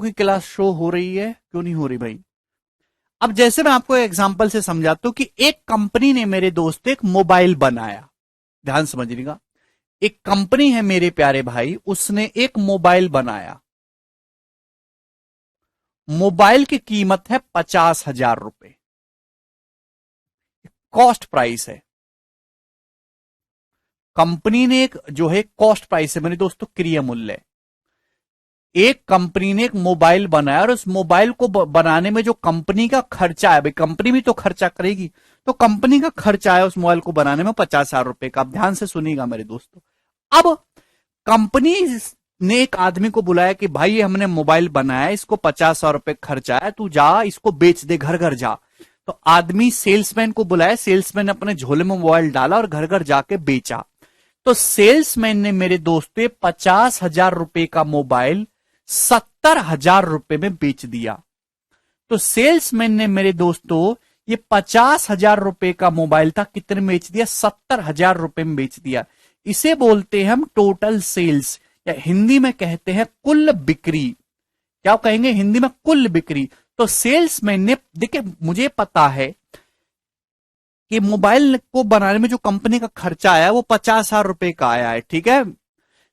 की class show हो रही है? क्यों नहीं हो रही भाई? अब जैसे मैं आपको एग्जांपल से समझाता हूं कि एक कंपनी ने मेरे दोस्त एक मोबाइल बनाया। ध्यान समझिएगा, एक कंपनी है मेरे प्यारे भाई, उसने एक मोबाइल बनाया। मोबाइल की कीमत है 50,000 रुपए, कॉस्ट प्राइस है। कंपनी ने एक जो है कॉस्ट प्राइस है मेरे दोस्तों, क्रिय मूल्य। एक कंपनी ने एक मोबाइल बनाया और उस मोबाइल को बनाने में जो कंपनी का खर्चा है, भाई कंपनी भी तो खर्चा करेगी, तो कंपनी का खर्चा है उस मोबाइल को बनाने में 50,000 रुपए का। आप ध्यान से सुनिएगा मेरे दोस्तों। अब कंपनी ने एक आदमी को बुलाया कि भाई ये हमने मोबाइल बनाया, इसको 50,000 रुपए खर्चा है, तू जा इसको बेच दे, घर घर जा। तो आदमी सेल्समैन को बुलाया, सेल्समैन ने अपने झोले में मोबाइल डाला और घर घर जाके बेचा। तो सेल्समैन ने मेरे दोस्तों 50,000 रुपए का मोबाइल 70,000 रुपए में बेच दिया। तो सेल्समैन ने मेरे दोस्तों ये 50,000 रुपए का मोबाइल था, कितने में बेच दिया? 70,000 रुपए में बेच दिया। इसे बोलते हैं हम टोटल सेल्स, या हिंदी में कहते हैं कुल बिक्री। क्या कहेंगे हिंदी में? कुल बिक्री। तो सेल्समैन ने, देखिए मुझे पता है कि मोबाइल को बनाने में जो कंपनी का खर्चा आया वो 50,000 रुपए का आया है, ठीक है।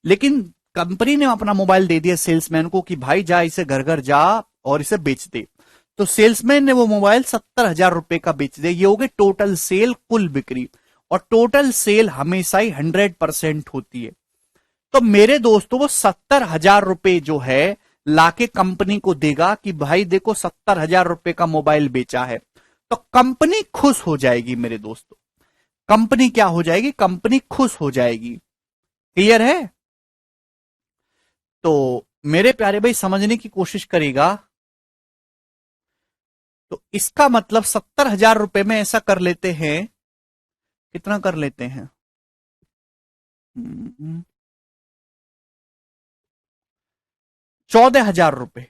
लेकिन कंपनी ने अपना मोबाइल दे दिया सेल्समैन को कि भाई जा इसे घर घर जा और इसे बेच दे। तो सेल्समैन ने वो मोबाइल 70,000 रुपए का बेच दिया। ये हो गई टोटल सेल, कुल बिक्री। और टोटल सेल हमेशा ही 100% होती है। तो मेरे दोस्तों वो 70,000 रुपए जो है लाके कंपनी को देगा कि भाई देखो 70,000 रुपए का मोबाइल बेचा है। तो कंपनी खुश हो जाएगी मेरे दोस्तों। कंपनी क्या हो जाएगी? कंपनी खुश हो जाएगी। क्लियर है? तो मेरे प्यारे भाई समझने की कोशिश करेगा। तो इसका मतलब 70,000 रुपए में ऐसा कर लेते हैं, कितना कर लेते हैं? 14,000 रुपए।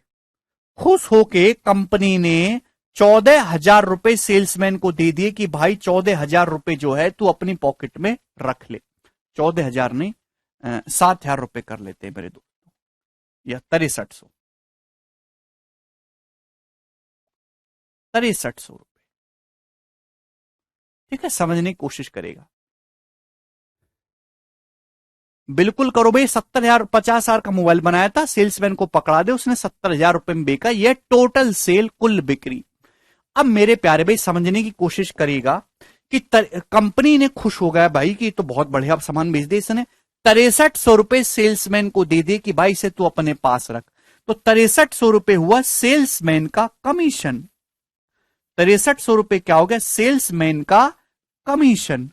खुश होके कंपनी ने 14,000 रुपए सेल्समैन को दे दिए कि भाई 14,000 रुपए जो है तू अपनी पॉकेट में रख ले। 14,000 नहीं, 7,000 रुपए कर लेते हैं मेरे दोस्तों, या 6300, 6300 रुपए। ठीक है, समझने की कोशिश करेगा। बिल्कुल करो भाई। 70,000, 50,000 का मोबाइल बनाया था, सेल्समैन को पकड़ा दे, उसने 70,000 रुपए में बेचा। यह टोटल सेल, कुल बिक्री। अब मेरे प्यारे भाई समझने की कोशिश करेगा कि कंपनी ने खुश हो गया भाई कि तो बहुत बढ़िया सामान बेच दे इसने। 6300 रुपए सेल्समैन को दे दे कि भाई इसे तू अपने पास रख। तो 6300 रुपए हुआ सेल्समैन का कमीशन। 6300 रुपए क्या हो गया? सेल्समैन का कमीशन।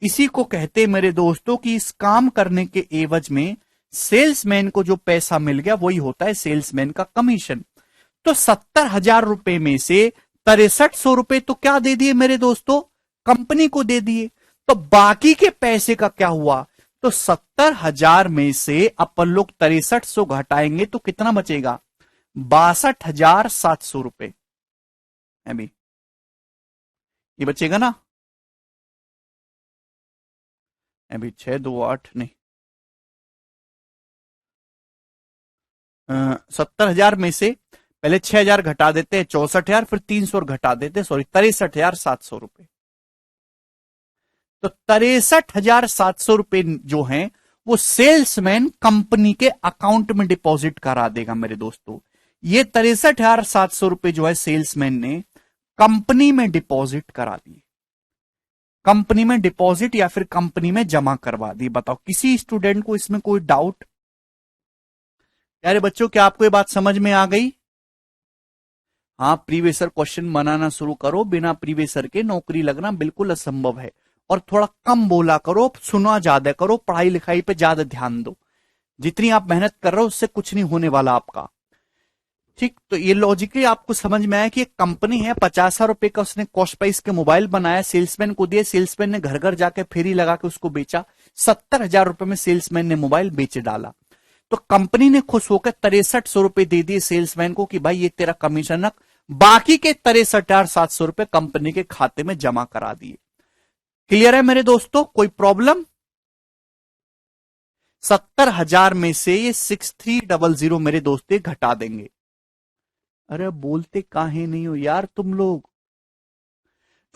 इसी को कहते हैं मेरे दोस्तों कि इस काम करने के एवज में सेल्समैन को जो पैसा मिल गया वही होता है सेल्समैन का कमीशन। तो 70,000 रुपए में से 6300 रुपए तो क्या दे दिए मेरे दोस्तों? कंपनी को दे दिए। तो बाकी के पैसे का क्या हुआ? तो 70,000 में से अपन लोग 6300 घटाएंगे तो कितना बचेगा? 62,700 रुपए। अभी ये बचेगा ना? अभी 6 2 8 नहीं, 70,000 में से पहले 6,000 घटा देते हैं, 64,000, फिर 300 घटा देते हैं, सॉरी 63,700 रुपए। तो 63,700 रुपए जो हैं वो सेल्समैन कंपनी के अकाउंट में डिपॉजिट करा देगा मेरे दोस्तों। ये 63,700 रुपए जो है सेल्समैन ने कंपनी में डिपॉजिट करा दिए। कंपनी में डिपॉजिट या फिर कंपनी में जमा करवा दी। बताओ किसी स्टूडेंट को इसमें कोई डाउट? यारे बच्चों, क्या आपको ये बात समझ में आ गई? हाँ, प्रीवियसर क्वेश्चन बनाना शुरू करो। बिना प्रीवियसर के नौकरी लगना बिल्कुल असंभव है। और थोड़ा कम बोला करो, सुना ज्यादा करो, पढ़ाई लिखाई पे ज्यादा ध्यान दो। जितनी आप मेहनत कर रहे हो उससे कुछ नहीं होने वाला आपका। ठीक, तो ये लॉजिकली आपको समझ में आया कि एक कंपनी है, 50,000 रुपए का उसने कॉस्ट प्राइस के मोबाइल बनाया, सेल्समैन को दिए, सेल्समैन ने घर घर जाके फेरी लगा के उसको बेचा। 70,000 रुपए में सेल्समैन ने मोबाइल बेच डाला। तो कंपनी ने खुश होकर 6300 रुपए दे दिए सेल्समैन को कि भाई ये तेरा कमीशन रख। बाकी के 63,700 रुपए कंपनी के खाते में जमा करा दिए। क्लियर है मेरे दोस्तों? कोई प्रॉब्लम? 70,000 में से ये 6300 मेरे दोस्त घटा देंगे। अरे बोलते काहे नहीं हो यार तुम लोग।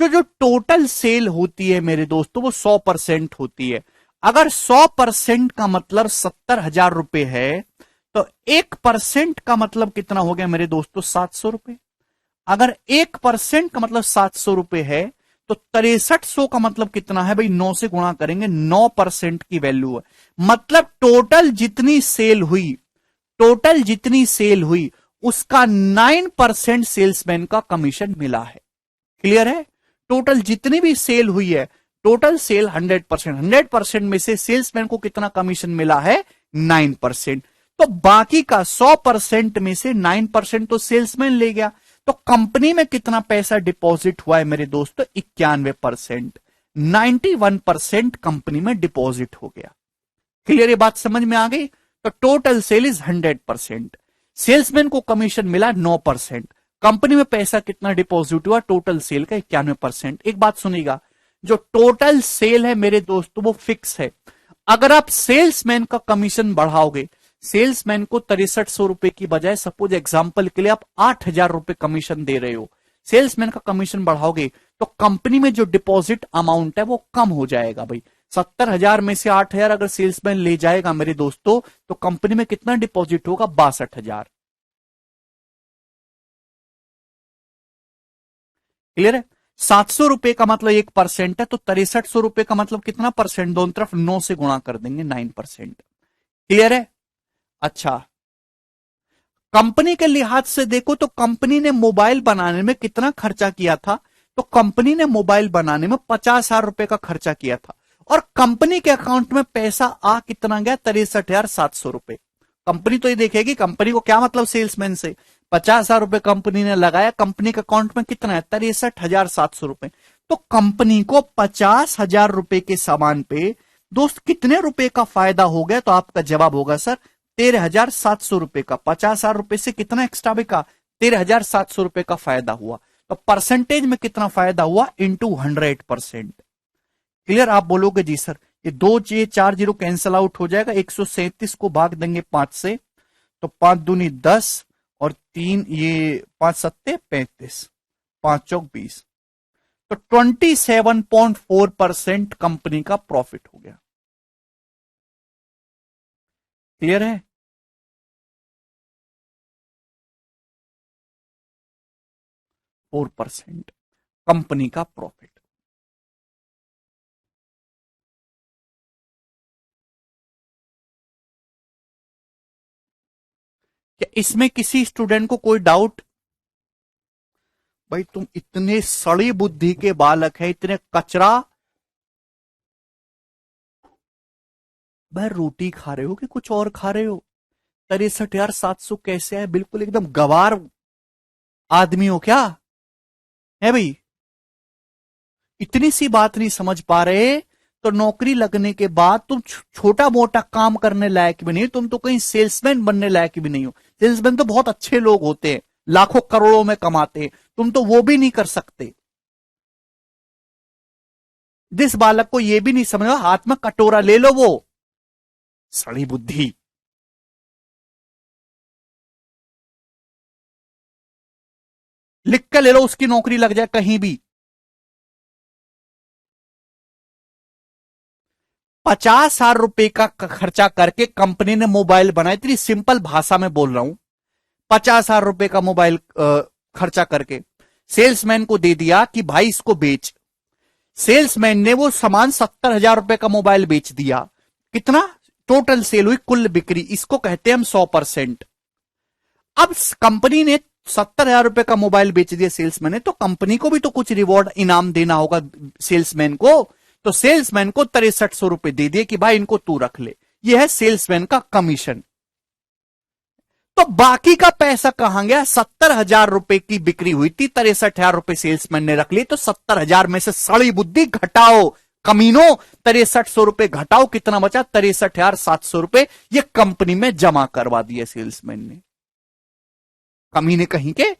जो जो टोटल सेल होती है मेरे दोस्तों वो 100% होती है। अगर 100% का मतलब 70,000 रुपए है तो 1% का मतलब कितना हो गया मेरे दोस्तों? 700 रुपए। अगर 1% का मतलब 700 रुपए है तो 6300 का मतलब कितना है भाई? 9 से गुणा करेंगे, 9% की वैल्यू है। मतलब टोटल जितनी सेल हुई उसका 9% सेल्समैन का कमीशन मिला है। क्लियर है? टोटल जितनी भी सेल हुई है, टोटल सेल 100%, 100% में से सेल्समैन को कितना कमीशन मिला है? 9%। तो बाकी का 100% में से 9% तो सेल्समैन ले गया। तो कंपनी में कितना पैसा डिपॉजिट हुआ है मेरे दोस्तों? 91%। 91% कंपनी में डिपॉजिट हो गया। क्लियर? ये बात समझ में आ गई? तो टोटल सेल इज 100%। सेल्समैन को कमीशन मिला 9%। कंपनी में पैसा कितना डिपॉजिट हुआ? टोटल सेल का 91%। एक बात सुनिएगा, जो टोटल सेल है मेरे दोस्तों वो फिक्स है। अगर आप सेल्समैन का कमीशन बढ़ाओगे, सेल्समैन को 6300 रुपए की बजाय सपोज एग्जांपल के लिए आप 8,000 रुपए कमीशन दे रहे हो, सेल्समैन का कमीशन बढ़ाओगे तो कंपनी में जो डिपॉजिट अमाउंट है वो कम हो जाएगा भाई। 70,000 में से 8,000 अगर सेल्समैन ले जाएगा मेरे दोस्तों तो कंपनी में कितना डिपॉजिट होगा? 62,000। क्लियर है? 700 रुपए का मतलब 1% है तो 6300 रुपए का मतलब कितना परसेंट? दोनों तरफ 9 से गुणा कर देंगे, 9%। क्लियर है? अच्छा, कंपनी के लिहाज से देखो तो कंपनी ने मोबाइल बनाने में कितना खर्चा किया था? तो कंपनी ने मोबाइल बनाने में 50,000 रुपए का खर्चा किया था और कंपनी के अकाउंट में पैसा आ कितना गया? 63,700 रुपए। कंपनी तो ये देखेगी, कंपनी को क्या मतलब सेल्समैन से? 50,000 रुपए कंपनी ने लगाया, कंपनी के अकाउंट में कितना है? 63,700 रुपए। तो कंपनी को 50,000 रुपए के सामान पे दोस्त कितने रुपए का फायदा हो गया? तो आपका जवाब होगा सर 13,700 रुपए का। 50,000 रुपए से कितना एक्स्ट्रा बिका? 13,700 रुपए का फायदा हुआ। तो परसेंटेज में कितना फायदा हुआ? इंटू 100%। क्लियर? आप बोलोगे जी सर ये 4 जीरो कैंसल आउट हो जाएगा, 137 को भाग देंगे 5 से तो 5 दूनी 10 और 3 ये 5 सत्ते 35, 5 चौक 20। तो 27.4% कंपनी का प्रॉफिट हो गया। क्लियर है? 4% कंपनी का प्रॉफिट। क्या इसमें किसी स्टूडेंट को कोई डाउट? भाई तुम इतने सड़ी बुद्धि के बालक है, इतने कचरा। भाई रोटी खा रहे हो कि कुछ और खा रहे हो? 63,700 कैसे है? बिल्कुल एकदम गवार आदमी हो क्या? है भाई? इतनी सी बात नहीं समझ पा रहे? तो नौकरी लगने के बाद तुम छोटा मोटा काम करने लायक भी नहीं, तुम तो कहीं सेल्समैन बनने लायक भी नहीं हो। सेल्समैन तो बहुत अच्छे लोग होते हैं, लाखों करोड़ों में कमाते हैं, तुम तो वो भी नहीं कर सकते। जिस बालक को ये भी नहीं समझ, हाथ में कटोरा ले लो, वो सड़ी बुद्धि। लिख कर ले लो, उसकी नौकरी लग जाए कहीं भी। 50,000 रुपए का खर्चा करके कंपनी ने मोबाइल बनाया। इतनी सिंपल भाषा में बोल रहा हूं। 50,000 रुपए का मोबाइल खर्चा करके सेल्समैन को दे दिया कि भाई इसको बेच। सेल्समैन ने वो सामान 70,000 रुपए का मोबाइल बेच दिया। कितना टोटल सेल हुई? कुल बिक्री, इसको कहते हैं हम 100%। अब कंपनी ने 70,000 रुपए का मोबाइल बेच दिया सेल्समैन ने, तो कंपनी को भी तो कुछ रिवॉर्ड इनाम देना होगा सेल्समैन को। तो सेल्समैन को 6300 रुपए दे दिए कि भाई इनको तू रख ले। यह है सेल्समैन का कमीशन। तो बाकी का पैसा कहां गया? 70,000 रुपए की बिक्री हुई थी, 63,000 रुपए सेल्समैन ने रख लिए। तो 70,000 में से सड़ी बुद्धि घटाओ कमीनो, 6300 रुपए घटाओ, कितना बचा? 63,700 रुपए। ये कंपनी में जमा करवा दिए सेल्समैन ने। कमीने कहीं के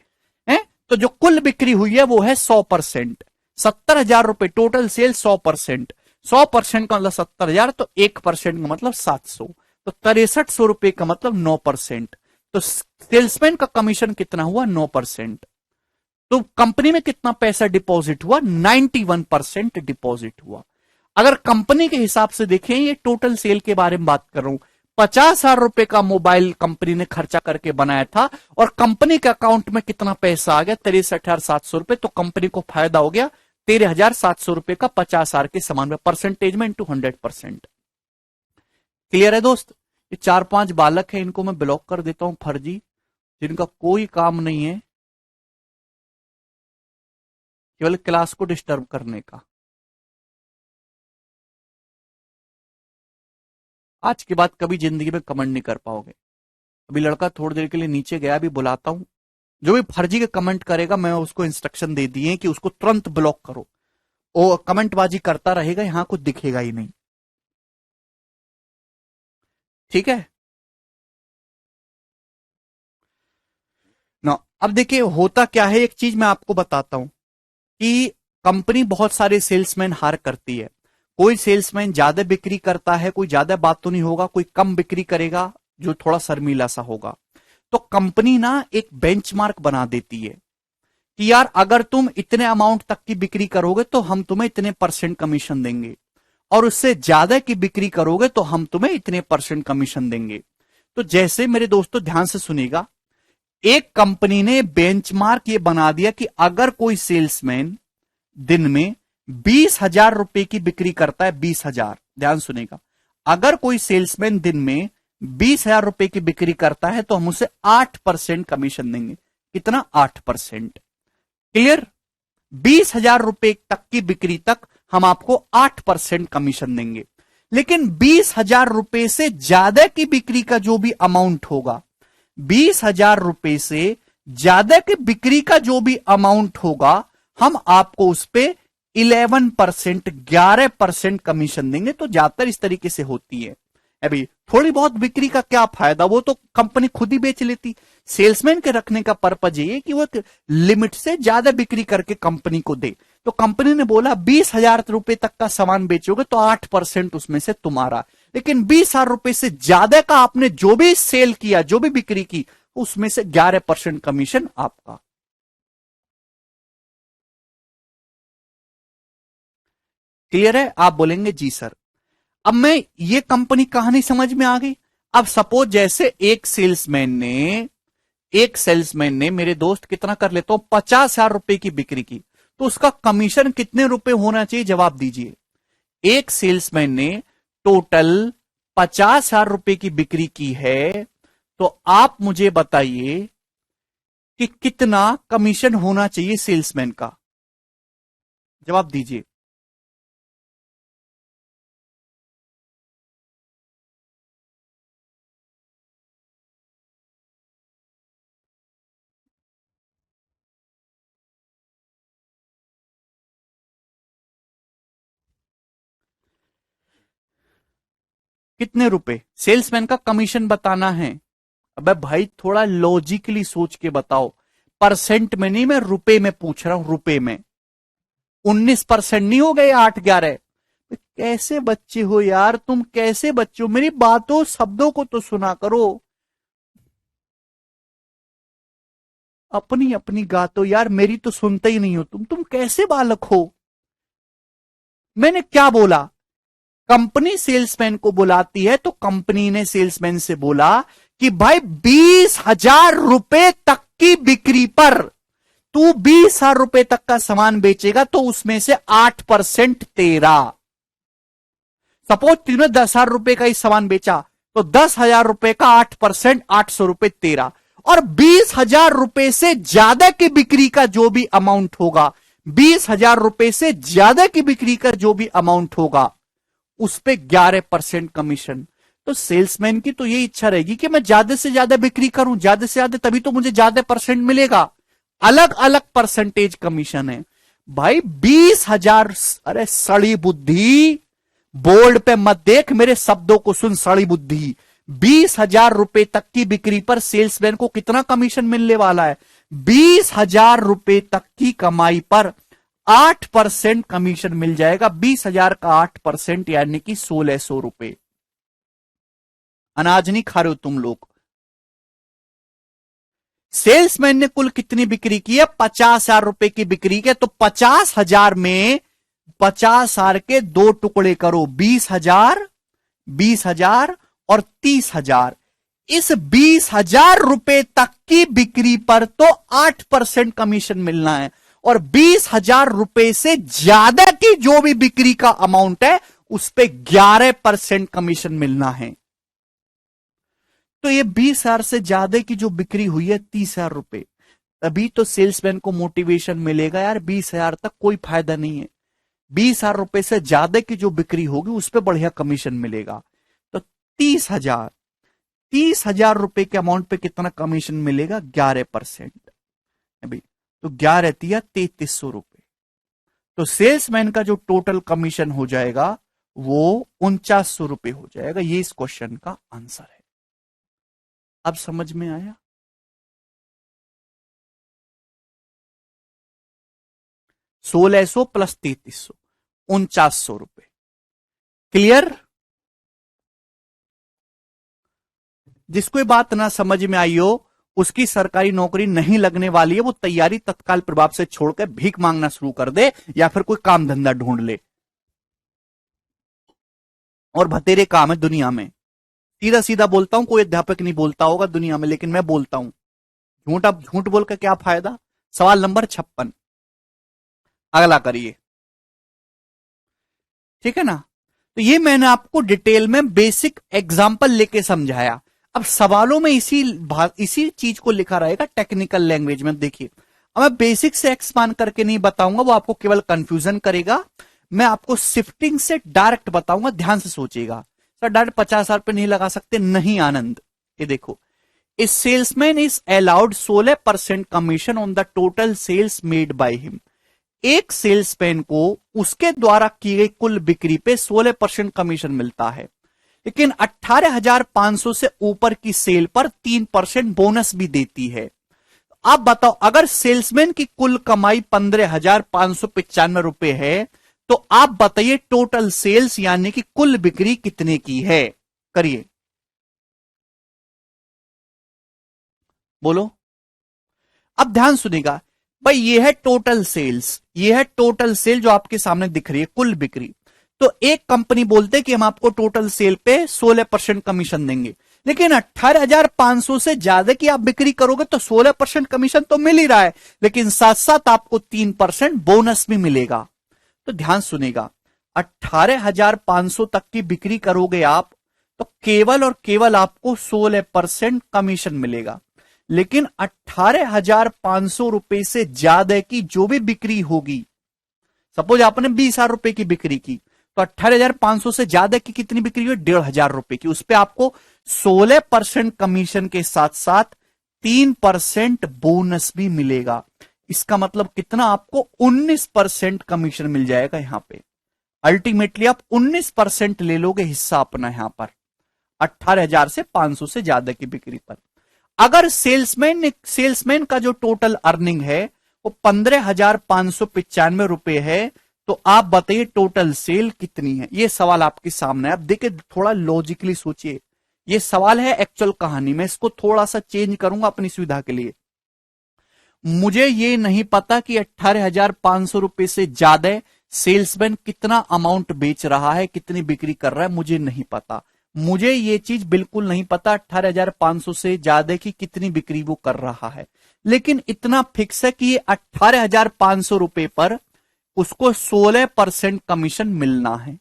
हैं? तो जो कुल बिक्री हुई है वो है 100%। 70,000 रुपए टोटल सेल 100%। 100% का मतलब 70,000, तो 1% का मतलब 700। तो 6300 रुपए का मतलब 9%। तो सेल्समैन का कमीशन कितना हुआ? 9%। तो कंपनी में कितना पैसा डिपॉजिट हुआ? 91% डिपॉजिट हुआ। अगर कंपनी के हिसाब से देखें, ये टोटल सेल के बारे में बात कर रहा हूं, 50,000 रुपए का मोबाइल कंपनी ने खर्चा करके बनाया था और कंपनी के अकाउंट में कितना पैसा आ गया? 63,700 रुपए। तो कंपनी को फायदा हो गया 13,700 रुपए का 50,000 के समान में, परसेंटेज में इंटू 100%। क्लियर है दोस्त? ये 4-5 बालक है, इनको मैं ब्लॉक कर देता हूं, फर्जी, जिनका कोई काम नहीं है केवल क्लास को डिस्टर्ब करने का। आज के बाद कभी जिंदगी में कमेंट नहीं कर पाओगे। अभी लड़का थोड़ी देर के लिए नीचे गया, अभी बुलाता हूं। जो भी फर्जी के कमेंट करेगा मैं उसको इंस्ट्रक्शन दे दिए कि उसको तुरंत ब्लॉक करो। वो कमेंटबाजी करता रहेगा, यहां कुछ दिखेगा ही नहीं। ठीक है ना? अब देखिए होता क्या है, एक चीज मैं आपको बताता हूं कि कंपनी बहुत सारे सेल्समैन हायर करती है। कोई सेल्समैन ज्यादा बिक्री करता है, कोई ज्यादा बात तो नहीं होगा, कोई कम बिक्री करेगा जो थोड़ा शर्मीला सा होगा। तो कंपनी ना एक बेंचमार्क बना देती है कि यार अगर तुम इतने अमाउंट तक की बिक्री करोगे तो हम तुम्हें इतने परसेंट कमीशन देंगे, और उससे ज्यादा की बिक्री करोगे तो हम तुम्हें इतने परसेंट कमीशन देंगे। तो जैसे मेरे दोस्तों ध्यान से सुनिएगा, एक कंपनी ने बेंचमार्क ये बना दिया कि अगर कोई सेल्समैन दिन में 20,000 रुपए की बिक्री करता है, 20,000, ध्यान सुनेगा, अगर कोई सेल्समैन दिन में 20,000 रुपए की बिक्री करता है तो हम उसे 8% कमीशन देंगे। कितना? 8%। क्लियर? 20,000 रुपए तक की बिक्री तक हम आपको 8% कमीशन देंगे। लेकिन 20,000 रुपए से ज्यादा की बिक्री का जो भी अमाउंट होगा, 20,000 रुपए से ज्यादा की बिक्री का जो भी अमाउंट होगा, हम आपको उस पे 11%, 11% कमीशन देंगे। तो ज्यादातर इस तरीके से होती है। अभी थोड़ी बहुत बिक्री का क्या फायदा, वो तो कंपनी खुद ही बेच लेती। सेल्समैन के रखने का पर्पज ये कि वो लिमिट से ज्यादा बिक्री करके कंपनी को दे। तो कंपनी ने बोला 20,000 रुपए तक का सामान बेचोगे तो 8% उसमें से तुम्हारा, लेकिन 20,000 रुपए से ज्यादा का आपने जो भी सेल किया, जो भी बिक्री की, उसमें से 11% कमीशन आपका। क्लियर है? आप बोलेंगे जी सर। अब मैं ये कंपनी कहानी समझ में आ गई। अब सपोज जैसे एक सेल्समैन ने मेरे दोस्त कितना कर लेता हूं, 50,000 रुपए की बिक्री की, तो उसका कमीशन कितने रुपए होना चाहिए? जवाब दीजिए। एक सेल्समैन ने टोटल 50,000 रुपए की बिक्री की है, तो आप मुझे बताइए कि कितना कमीशन होना चाहिए सेल्समैन का? जवाब दीजिए। कितने रुपए सेल्समैन का कमीशन बताना है? अबे भाई थोड़ा लॉजिकली सोच के बताओ। परसेंट में नहीं, मैं रुपए में पूछ रहा हूं, रुपए में। 19% नहीं हो गए? 8-11? कैसे बच्चे हो यार तुम, कैसे बच्चे हो? मेरी बातों शब्दों को तो सुना करो। अपनी अपनी गातो यार, मेरी तो सुनते ही नहीं हो तुम कैसे बालक हो? मैंने क्या बोला? कंपनी सेल्समैन को बुलाती है तो कंपनी ने सेल्समैन से बोला कि भाई 20,000 रुपए तक की बिक्री पर तू 20,000 रुपए तक का सामान बेचेगा तो उसमें से 8% तेरा। सपोज तूने 10,000 रुपए का ही सामान बेचा तो 10,000 रुपए का 8%, 800 रुपए तेरा। और 20,000 रुपए से ज्यादा की बिक्री का जो भी अमाउंट होगा, 20,000 रुपए से ज्यादा की बिक्री का जो भी अमाउंट होगा, उस पे 11% कमीशन। तो सेल्समैन की तो ये इच्छा रहेगी कि मैं ज्यादा से ज्यादा बिक्री करूं, ज्यादा से ज्यादा, तभी तो मुझे ज्यादा परसेंट मिलेगा। अलग अलग परसेंटेज कमीशन है भाई। 20,000, अरे सड़ी बुद्धि, बोर्ड पे मत देख, मेरे शब्दों को सुन, सड़ी बुद्धि। 20,000 रुपए तक की बिक्री पर सेल्समैन को कितना कमीशन मिलने वाला है? 20,000 रुपए तक की कमाई पर 8% कमीशन मिल जाएगा। 20,000 का 8% यानी कि 1,600 रुपए। अनाज नहीं खा रहे हो तुम लोग। सेल्समैन ने कुल कितनी बिक्री की है? 50,000 रुपए की बिक्री के, तो 50,000 में 50,000 के दो टुकड़े करो, 20,000, 20,000 और 30,000। इस 20,000 रुपए तक की बिक्री पर तो 8% कमीशन मिलना है, और 20,000 रुपए से ज्यादा की जो भी बिक्री का अमाउंट है उस पे 11% कमीशन मिलना है। तो ये 20,000 से ज्यादा की जो बिक्री हुई है 30,000 रुपए, तभी तो सेल्समैन को मोटिवेशन मिलेगा यार 20,000 तक कोई फायदा नहीं है, 20,000 रुपए से ज्यादा की जो बिक्री होगी उस पर बढ़िया कमीशन मिलेगा। तो 30,000, 30,000 रुपए के अमाउंट पे कितना कमीशन मिलेगा? 11%। अभी तो 11 तिया 3,300 रुपए। तो सेल्समैन का जो टोटल कमीशन हो जाएगा वो 4,900 रुपए हो जाएगा। ये इस क्वेश्चन का आंसर है। अब समझ में आया? 1,600 प्लस 3,300, 4,900 रुपए। क्लियर? जिसको ये बात ना समझ में आई हो उसकी सरकारी नौकरी नहीं लगने वाली है, वो तैयारी तत्काल प्रभाव से छोड़कर भीख मांगना शुरू कर दे या फिर कोई काम धंधा ढूंढ ले। और बतेरे काम है दुनिया में, सीधा सीधा बोलता हूं, कोई अध्यापक नहीं बोलता होगा दुनिया में, लेकिन मैं बोलता हूं। झूठ, अब झूठ बोल कर क्या फायदा? सवाल नंबर 56 अगला करिए। ठीक है ना? तो ये मैंने आपको डिटेल में बेसिक एग्जांपल लेके समझाया। अब सवालों में इसी चीज को लिखा रहेगा टेक्निकल लैंग्वेज में। देखिए, अब मैं बेसिक से एक्सपांड करके नहीं बताऊंगा, वो आपको केवल कंफ्यूजन करेगा। मैं आपको शिफ्टिंग से डायरेक्ट बताऊंगा, ध्यान से सोचिएगा। सर डायरेक्ट 50,000 पे नहीं लगा सकते? नहीं आनंद, ये देखो, a salesman is allowed 16% commission on the total sales made by him. एक सेल्समैन को उसके द्वारा की गई कुल बिक्री पे 16% कमीशन मिलता है, लेकिन 18,500 से ऊपर की सेल पर 3% बोनस भी देती है। आप बताओ, अगर सेल्समैन की कुल कमाई 15,595 रुपए है, तो आप बताइए टोटल सेल्स यानी कि कुल बिक्री कितने की है? करिए, बोलो। अब ध्यान सुनिएगा भाई, ये है टोटल सेल्स, ये है टोटल सेल जो आपके सामने दिख रही है, कुल बिक्री। तो एक कंपनी बोलते कि हम आपको टोटल सेल पे 16% कमीशन देंगे, लेकिन 18,500 से ज्यादा की आप बिक्री करोगे तो 16% कमीशन तो मिल ही रहा है, लेकिन साथ साथ आपको 3% बोनस भी मिलेगा। तो ध्यान सुनेगा, 18,500 तक की बिक्री करोगे आप तो केवल और केवल आपको 16% कमीशन मिलेगा, लेकिन 18,500 रुपए से ज्यादा की जो भी बिक्री होगी, सपोज आपने 20,000 रुपए की बिक्री की, तो 18,500 से ज्यादा की कितनी बिक्री हुई? 1,500 रुपए की। उस पर आपको 16% कमीशन के साथ साथ 3% बोनस भी मिलेगा। इसका मतलब कितना? आपको 19% कमीशन मिल जाएगा यहां पे। अल्टीमेटली आप 19% ले लोगे हिस्सा अपना यहां पर, 18,000 से 500 से ज्यादा की बिक्री पर। अगर सेल्समैन का जो टोटल अर्निंग है वो 15,595 रुपए है, तो आप बताइए टोटल सेल कितनी है? ये सवाल आपके सामने है। अब देखिए, थोड़ा लॉजिकली सोचिए, ये सवाल है एक्चुअल कहानी में, इसको थोड़ा सा चेंज करूंगा अपनी सुविधा के लिए। मुझे ये नहीं पता कि 18,500 रुपए से ज्यादा सेल्समैन कितना अमाउंट बेच रहा है, कितनी बिक्री कर रहा है, मुझे नहीं पता। मुझे ये चीज बिल्कुल नहीं पता 18,500 से ज्यादा की कितनी बिक्री वो कर रहा है, लेकिन इतना फिक्स है कि ये 18,500 रुपए पर उसको 16% कमीशन मिलना है।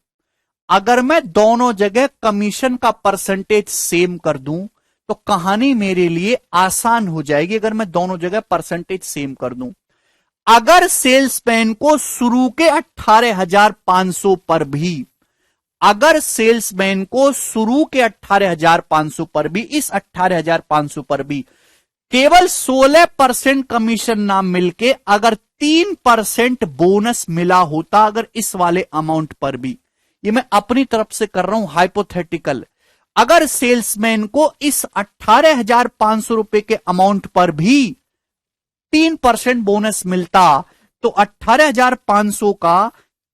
अगर मैं दोनों जगह कमीशन का परसेंटेज सेम कर दूं तो कहानी मेरे लिए आसान हो जाएगी। अगर मैं दोनों जगह परसेंटेज सेम कर दूं, अगर सेल्समैन को शुरू के 18,500 पर भी, अगर सेल्समैन को शुरू के 18,500 पर भी, इस 18,500 पर भी केवल 16% कमीशन ना मिलके अगर 3% बोनस मिला होता, अगर इस वाले अमाउंट पर भी, ये मैं अपनी तरफ से कर रहा हूं हाइपोथेटिकल, अगर सेल्समैन को इस 18,500 रुपए के अमाउंट पर भी 3% बोनस मिलता, तो 18,500 का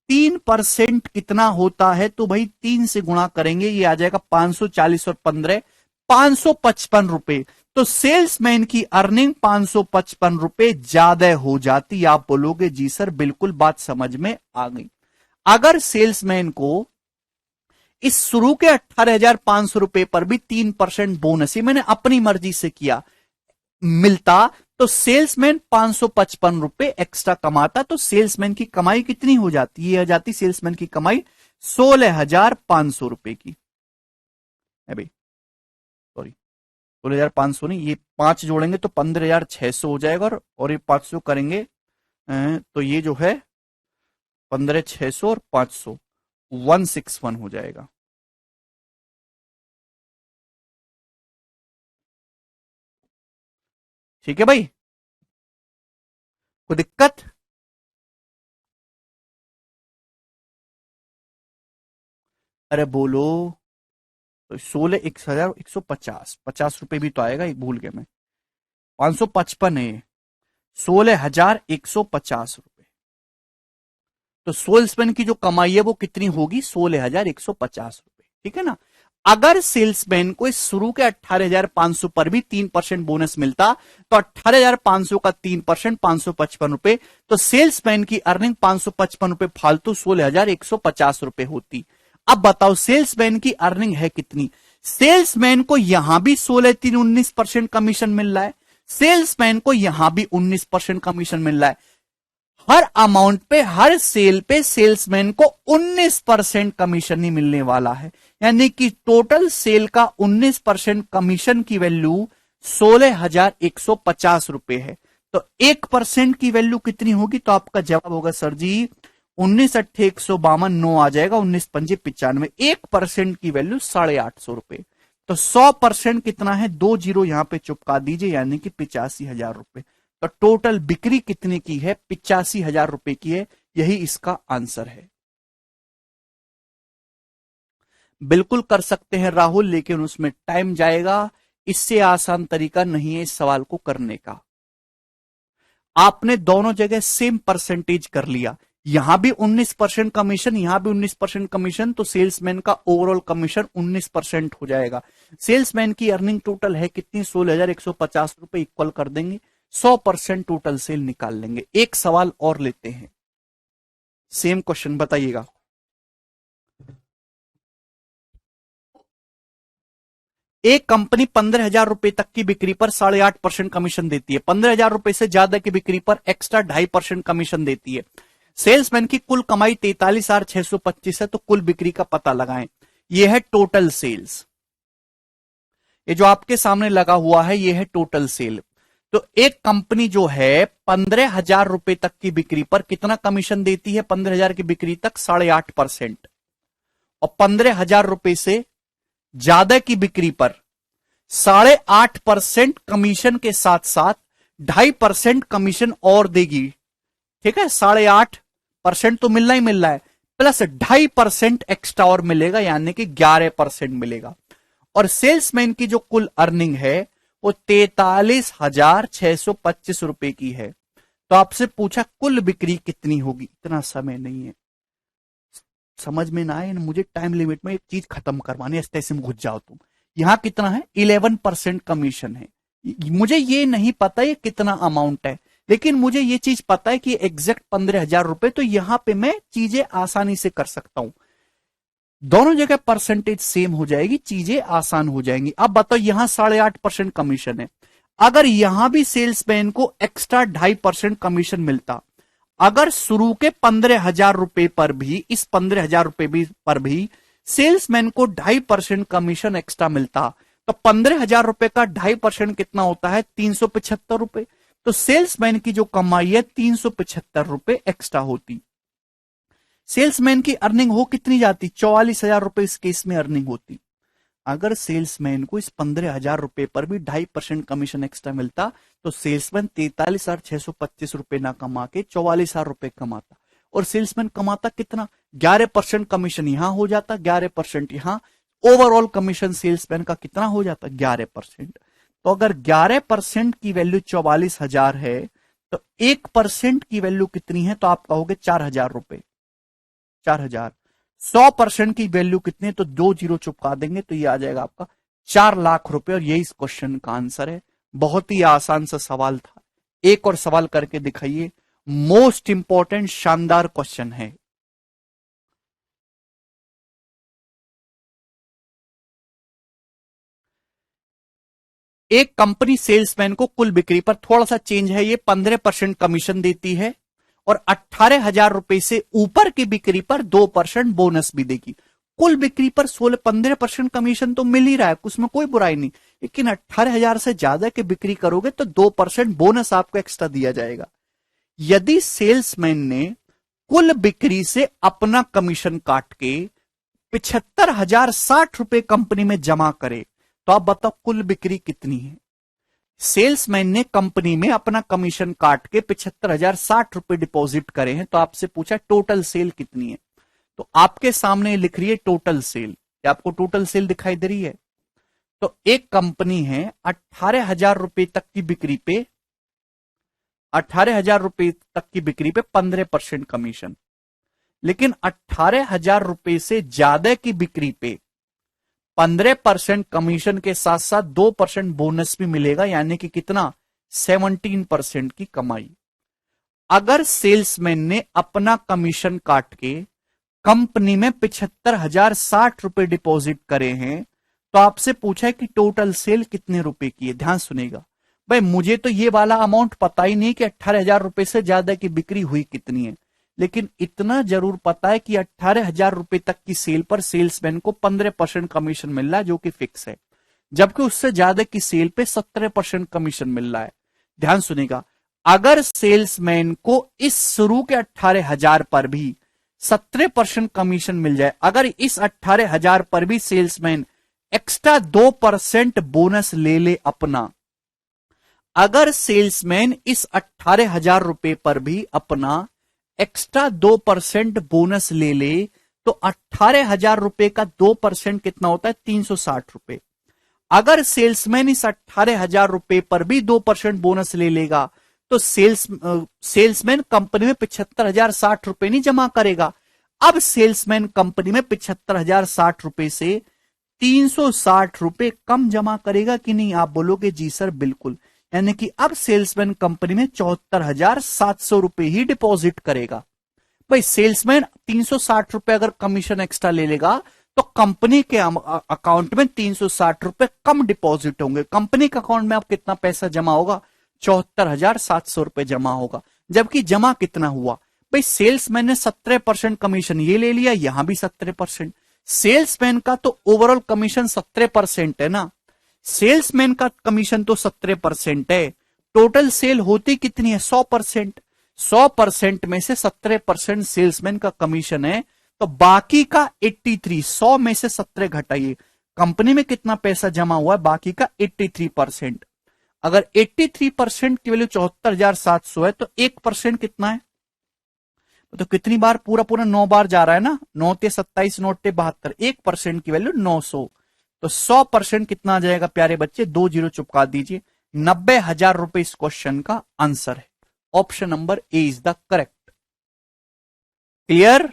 3% कितना होता है? तो भाई 3 से गुणा करेंगे, ये आ जाएगा 540 और 15 555 रुपए। तो सेल्समैन की अर्निंग 555 रुपए ज्यादा हो जाती। आप बोलोगे जी सर बिल्कुल बात समझ में आ गई। अगर सेल्समैन को इस शुरू के 18,500 रुपए पर भी 3% बोनस ही मैंने अपनी मर्जी से किया मिलता, तो सेल्समैन 555 रुपए एक्स्ट्रा कमाता। तो सेल्समैन की कमाई कितनी हो जाती? ये हो जाती सेल्समैन की कमाई 16,500 रुपए की है भाई। सॉरी 16,500 नहीं, ये 5 जोड़ेंगे तो 15,600 हो जाएगा, और ये 500 करेंगे तो ये जो है 15,600 और 500 161 हो जाएगा। ठीक है भाई, कोई दिक्कत? अरे बोलो। तो 16,150 50 रुपए भी तो आएगा, एक भूल गया मैं। 555 है, 16,150 रुपए। तो सेल्समैन की जो कमाई है वो कितनी होगी? 16,150 रुपए। ठीक है ना। अगर सेल्समैन को इस शुरू के 18,500 पर भी 3% बोनस मिलता, तो 18,500 का 3% 555 रुपए, तो सेल्समैन की अर्निंग 555 रुपए फालतू 16,150 रुपए होती। अब बताओ सेल्समैन की अर्निंग है कितनी? सेल्समैन को यहां भी 16 3 19% कमीशन मिल रहा है, सेल्समैन को यहां भी 19% कमीशन मिल रहा है। हर अमाउंट पे, हर सेल पे सेल्समैन को 19% कमीशन ही मिलने वाला है। यानी कि टोटल सेल का 19% कमीशन की वैल्यू 16,150 रुपए है। तो 1% की वैल्यू कितनी होगी? तो आपका जवाब होगा सर जी 19 8 152 9 आ जाएगा, 19 5 95। 1% की वैल्यू 850 रुपए। तो 100% कितना है? 2 जीरो यहां पे चुपका दीजिए, यानी कि 85,000 रुपए। तो टोटल बिक्री कितने की है? 85,000 रुपए की है। यही इसका आंसर है। बिल्कुल कर सकते हैं राहुल, लेकिन उसमें टाइम जाएगा। इससे आसान तरीका नहीं है इस सवाल को करने का। आपने दोनों जगह सेम परसेंटेज कर लिया, यहां भी 19% कमीशन, यहां भी 19% कमीशन, तो सेल्समैन का ओवरऑल कमीशन 19% हो जाएगा। सेल्समैन की अर्निंग टोटल है कितनी? 16,150 रुपए इक्वल कर देंगे, 100% टोटल सेल निकाल लेंगे। एक सवाल और लेते हैं, सेम क्वेश्चन बताइएगा। एक कंपनी 15,000 रुपए तक की बिक्री पर 8.5% कमीशन देती है, 15,000 रुपए से ज्यादा की बिक्री पर एक्स्ट्रा 2.5% कमीशन देती है। सेल्समैन की कुल कमाई 43,625 है, तो कुल बिक्री का पता लगाएं। यह है टोटल सेल्स, ये जो आपके सामने लगा हुआ है ये है टोटल सेल। तो एक कंपनी जो है 15,000 रुपए तक की बिक्री पर कितना कमीशन देती है? 15,000 की बिक्री तक 8.5%, और 15,000 रुपए से ज्यादा की बिक्री पर 8.5% कमीशन के साथ साथ 2.5% कमीशन और देगी। ठीक है, 8.5% तो मिलना ही मिल रहा है, प्लस 2.5% एक्स्ट्रा और मिलेगा, यानी कि 11% मिलेगा। और सेल्समैन की जो कुल अर्निंग है वो 43,625 रुपए की है। तो आपसे पूछा कुल बिक्री कितनी होगी? इतना समय नहीं है, समझ में ना आए मुझे टाइम लिमिट में एक चीज खत्म करवानी है, ऐसे में घुस जाओ तुम। यहां कितना है? 11% कमीशन है। मुझे ये नहीं पता ये कितना अमाउंट है, लेकिन मुझे ये चीज पता है कि एग्जैक्ट 15,000 रुपए, तो यहां पे मैं चीजें आसानी से कर सकता हूं। दोनों जगह परसेंटेज सेम हो जाएगी, चीजें आसान हो जाएंगी। अब बताओ यहां 8.5% कमीशन है, अगर यहां भी सेल्समैन को एक्स्ट्रा 2.5% कमीशन मिलता, अगर शुरू के 15,000 रुपए पर भी, इस 15,000 रुपए पर भी सेल्समैन को 2.5% कमीशन एक्स्ट्रा मिलता, तो 15,000 रुपए का 2.5% कितना होता है? 375 रुपए। तो सेल्समैन की जो कमाई है 375 रुपए एक्स्ट्रा होती। सेल्समैन की अर्निंग हो कितनी जाती? 44,000 रुपए इस केस में अर्निंग होती। अगर सेल्समैन को इस 15,000 रुपए पर भी 2.5% कमीशन एक्स्ट्रा मिलता, तो सेल्समैन 43,625 रुपए ना कमा के 44,000 रुपए कमाता। और सेल्समैन कमाता कितना? 11% कमीशन यहां हो जाता, 11% यहां, ओवरऑल कमीशन सेल्समैन का कितना हो जाता? 11%। तो अगर 11% की वैल्यू 44,000 है, तो 1% की वैल्यू कितनी है? तो आप कहोगे 4,000 रुपए। 4,000। 100% की वैल्यू कितनी है? तो 2 जीरो चुपका देंगे, तो ये आ जाएगा आपका 4 लाख रुपए, और यही इस क्वेश्चन का आंसर है। बहुत ही आसान सा सवाल था। एक और सवाल करके दिखाइए, मोस्ट इंपॉर्टेंट शानदार क्वेश्चन है। एक कंपनी सेल्समैन को कुल बिक्री पर, थोड़ा सा चेंज है ये, 15% कमीशन देती है और 18,000 रुपए से ऊपर की बिक्री पर 2% बोनस भी देगी। कुल बिक्री पर 15% कमीशन तो मिल ही रहा है, उसमें कोई बुराई नहीं, लेकिन 18,000 से ज्यादा की बिक्री करोगे तो 2% बोनस आपको एक्स्ट्रा दिया जाएगा। यदि सेल्समैन ने कुल बिक्री से अपना कमीशन काट के 75,060 रुपए कंपनी में जमा करे, तो आप बताओ कुल बिक्री कितनी है। सेल्समैन ने कंपनी में अपना कमीशन काट के 75,060 रुपए डिपॉजिट करे हैं, तो आपसे पूछा टोटल सेल कितनी है। तो आपके सामने लिख रही है टोटल सेल, या आपको टोटल सेल दिखाई दे रही है। तो एक कंपनी है 18,000 रुपए तक की बिक्री पे, 18,000 रुपए तक की बिक्री पे 15% कमीशन, लेकिन 18,000 रुपए से ज्यादा की बिक्री पे 15% कमीशन के साथ साथ 2% बोनस भी मिलेगा, यानी कि कितना, 17% की कमाई। अगर सेल्समैन ने अपना कमीशन काट के कंपनी में 75,060 रुपए डिपॉजिट करे हैं, तो आपसे पूछा है कि टोटल सेल कितने रुपए की है। ध्यान सुनेगा भाई, मुझे तो ये वाला अमाउंट पता ही नहीं कि 18,000 रुपए से ज्यादा की बिक्री हुई कितनी है, लेकिन इतना जरूर पता है कि 18,000 रुपए तक की सेल पर सेल्समैन को 15% कमीशन मिल रहा है, जो कि फिक्स है, जबकि उससे ज्यादा की सेल पे 17% कमीशन मिल रहा है। ध्यान सुनेगा, अगर सेल्समैन को इस शुरू के 18,000 पर भी 17% कमीशन मिल जाए, अगर इस 18,000 पर भी सेल्समैन एक्स्ट्रा 2% बोनस ले ले अपना, अगर सेल्समैन इस 18,000 रुपए पर भी अपना एक्स्ट्रा 2% बोनस ले ले, तो 18,000 रुपए का 2% कितना होता है, 360 रुपए। अगर सेल्समैन इस 18,000 रुपए पर भी 2% बोनस ले लेगा, तो सेल्समैन कंपनी में 75,060 रुपए नहीं जमा करेगा। अब सेल्समैन कंपनी में 75,060 रुपए से 360 रुपए कम जमा करेगा कि नहीं। आप बोलोगे जी सर बिल्कुल, यानी कि अब सेल्समैन कंपनी में 74,700 रुपए ही डिपॉजिट करेगा। भाई सेल्समैन 360 रुपए अगर कमीशन एक्स्ट्रा ले लेगा, तो कंपनी के अकाउंट में 360 रुपए कम डिपॉजिट होंगे। कंपनी के अकाउंट में अब कितना पैसा जमा होगा, 74,700 रुपए जमा होगा। जबकि जमा कितना हुआ, भाई सेल्समैन ने 17% कमीशन ये ले लिया, यहां भी 17%। सेल्समैन का तो ओवरऑल कमीशन 17% है ना, सेल्समैन का कमीशन तो 17% है। टोटल सेल होती कितनी है, 100%। 100% में से 17% सेल्समैन का कमीशन है, तो बाकी का 83, 100 में से 17 घटाइए, कंपनी में कितना पैसा जमा हुआ है, बाकी का 83%। अगर 83% की वैल्यू 74,700 है, तो 1% कितना है, तो कितनी बार, पूरा पूरा 9 बार जा रहा है ना, 9 ते 27, 9 ते 72, 1% की वैल्यू 900। तो 100% कितना आ जाएगा प्यारे बच्चे, 2 जीरो चुपका दीजिए, 90,000 रुपए इस क्वेश्चन का आंसर है। Option number A is the correct. Clear,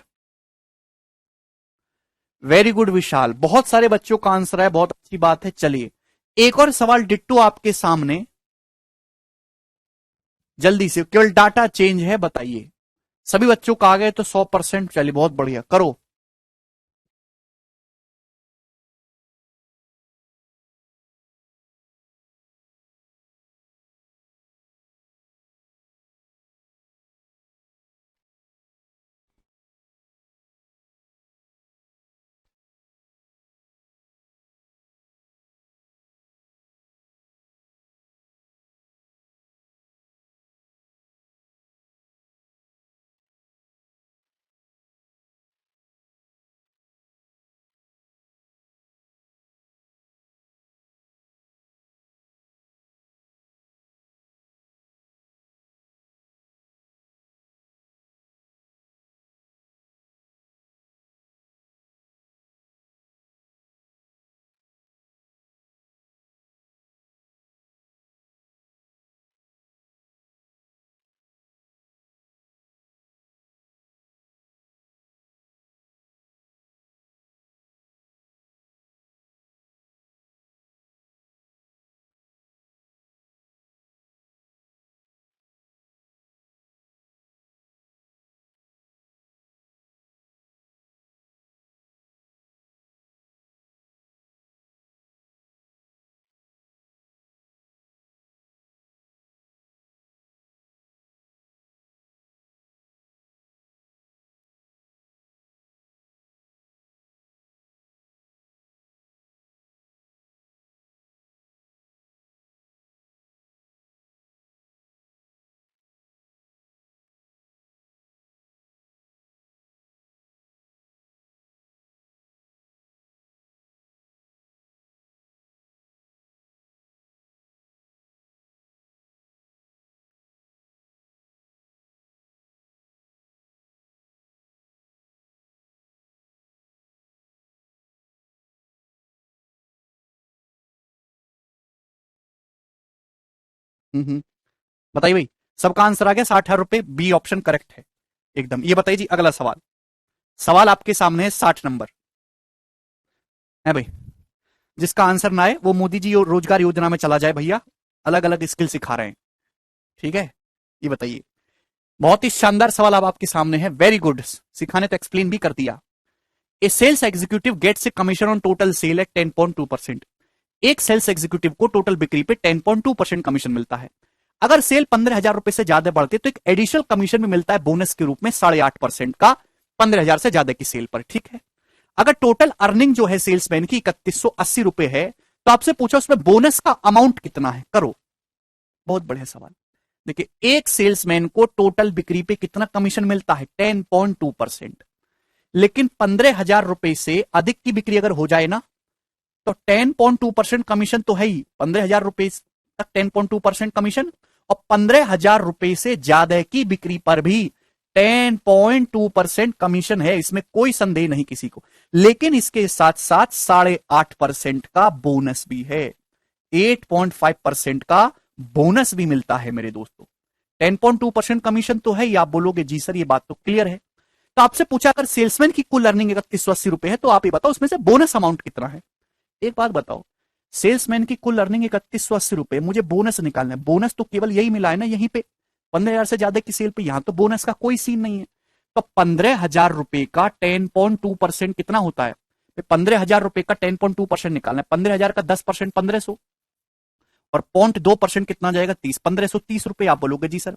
very good Vishal, बहुत सारे बच्चों का आंसर है, बहुत अच्छी बात है। चलिए एक और सवाल डिट्टू आपके सामने, जल्दी से, केवल डाटा चेंज है, बताइए। सभी बच्चों का आ गए तो 100%, चलिए बहुत बढ़िया, करो। बताइए भाई, सबका आंसर आ गया 60,000 रुपए, बी ऑप्शन करेक्ट है एकदम। ये बताइए जी अगला सवाल, सवाल आपके सामने है 60 नंबर है भाई। जिसका आंसर ना आए वो मोदी जी रोजगार योजना में चला जाए भैया, अलग अलग स्किल सिखा रहे हैं, ठीक है। ये बताइए, बहुत ही शानदार सवाल अब आपके सामने है, वेरी गुड, सिखाने तो एक्सप्लेन भी कर दिया। A sales executive gets a commission on total sale at 10.2%। एक सेल्स एग्जीक्यूटिव को टोटल बिक्री पे 10.2% कमीशन मिलता है। अगर सेल 15,000 रुपए से ज्यादा बढ़ती है तो एक एडिशनल कमीशन भी मिलता है बोनस के रूप में 8.5% का, 15,000 से ज्यादा की सेल पर, ठीक है। अगर टोटल अर्निंग जो है सेल्समैन की 3180 रुपए है, तो आपसे पूछा उसमें बोनस का अमाउंट कितना है, करो। बहुत बढ़िया सवाल। देखिए, एक सेल्समैन को टोटल बिक्री पे कितना कमीशन मिलता है, 10.2%। लेकिन 15,000 रुपए से अधिक की बिक्री अगर हो जाए ना, तो 10.2% कमीशन तो है ही, 15,000 रुपए तक 10.2% कमीशन, और 15,000 रुपए से ज्यादा की बिक्री पर भी 10.2% कमीशन है, इसमें कोई संदेह नहीं किसी को। लेकिन इसके साथ साथ 8.5% का बोनस भी है, 8.5% का बोनस भी मिलता है मेरे दोस्तों। 10.2% कमीशन तो है ही, आप बोलोगे जी सर ये बात तो क्लियर है। तो आपसे पूछा अगर सेल्समैन की कुल अर्निंग 3180 रुपए है, तो आप ये बताओ उसमें से बोनस अमाउंट कितना है। एक बात बताओ, सेल्समैन की कुल अर्निंग 3180 रुपए, मुझे बोनस निकालना है, बोनस तो केवल यही मिला है ना यहीं पे, 15,000 से ज्यादा की सेल पे, यहां तो बोनस का कोई सीन नहीं है। तो 15,000 रुपए का 10.2% कितना होता है, 15,000 रुपए का 10.2% निकालना है, 15,000 का 10% 1500, और 0.2% कितना जाएगा, 30, 1530 रुपए। आप बोलोगे जी सर,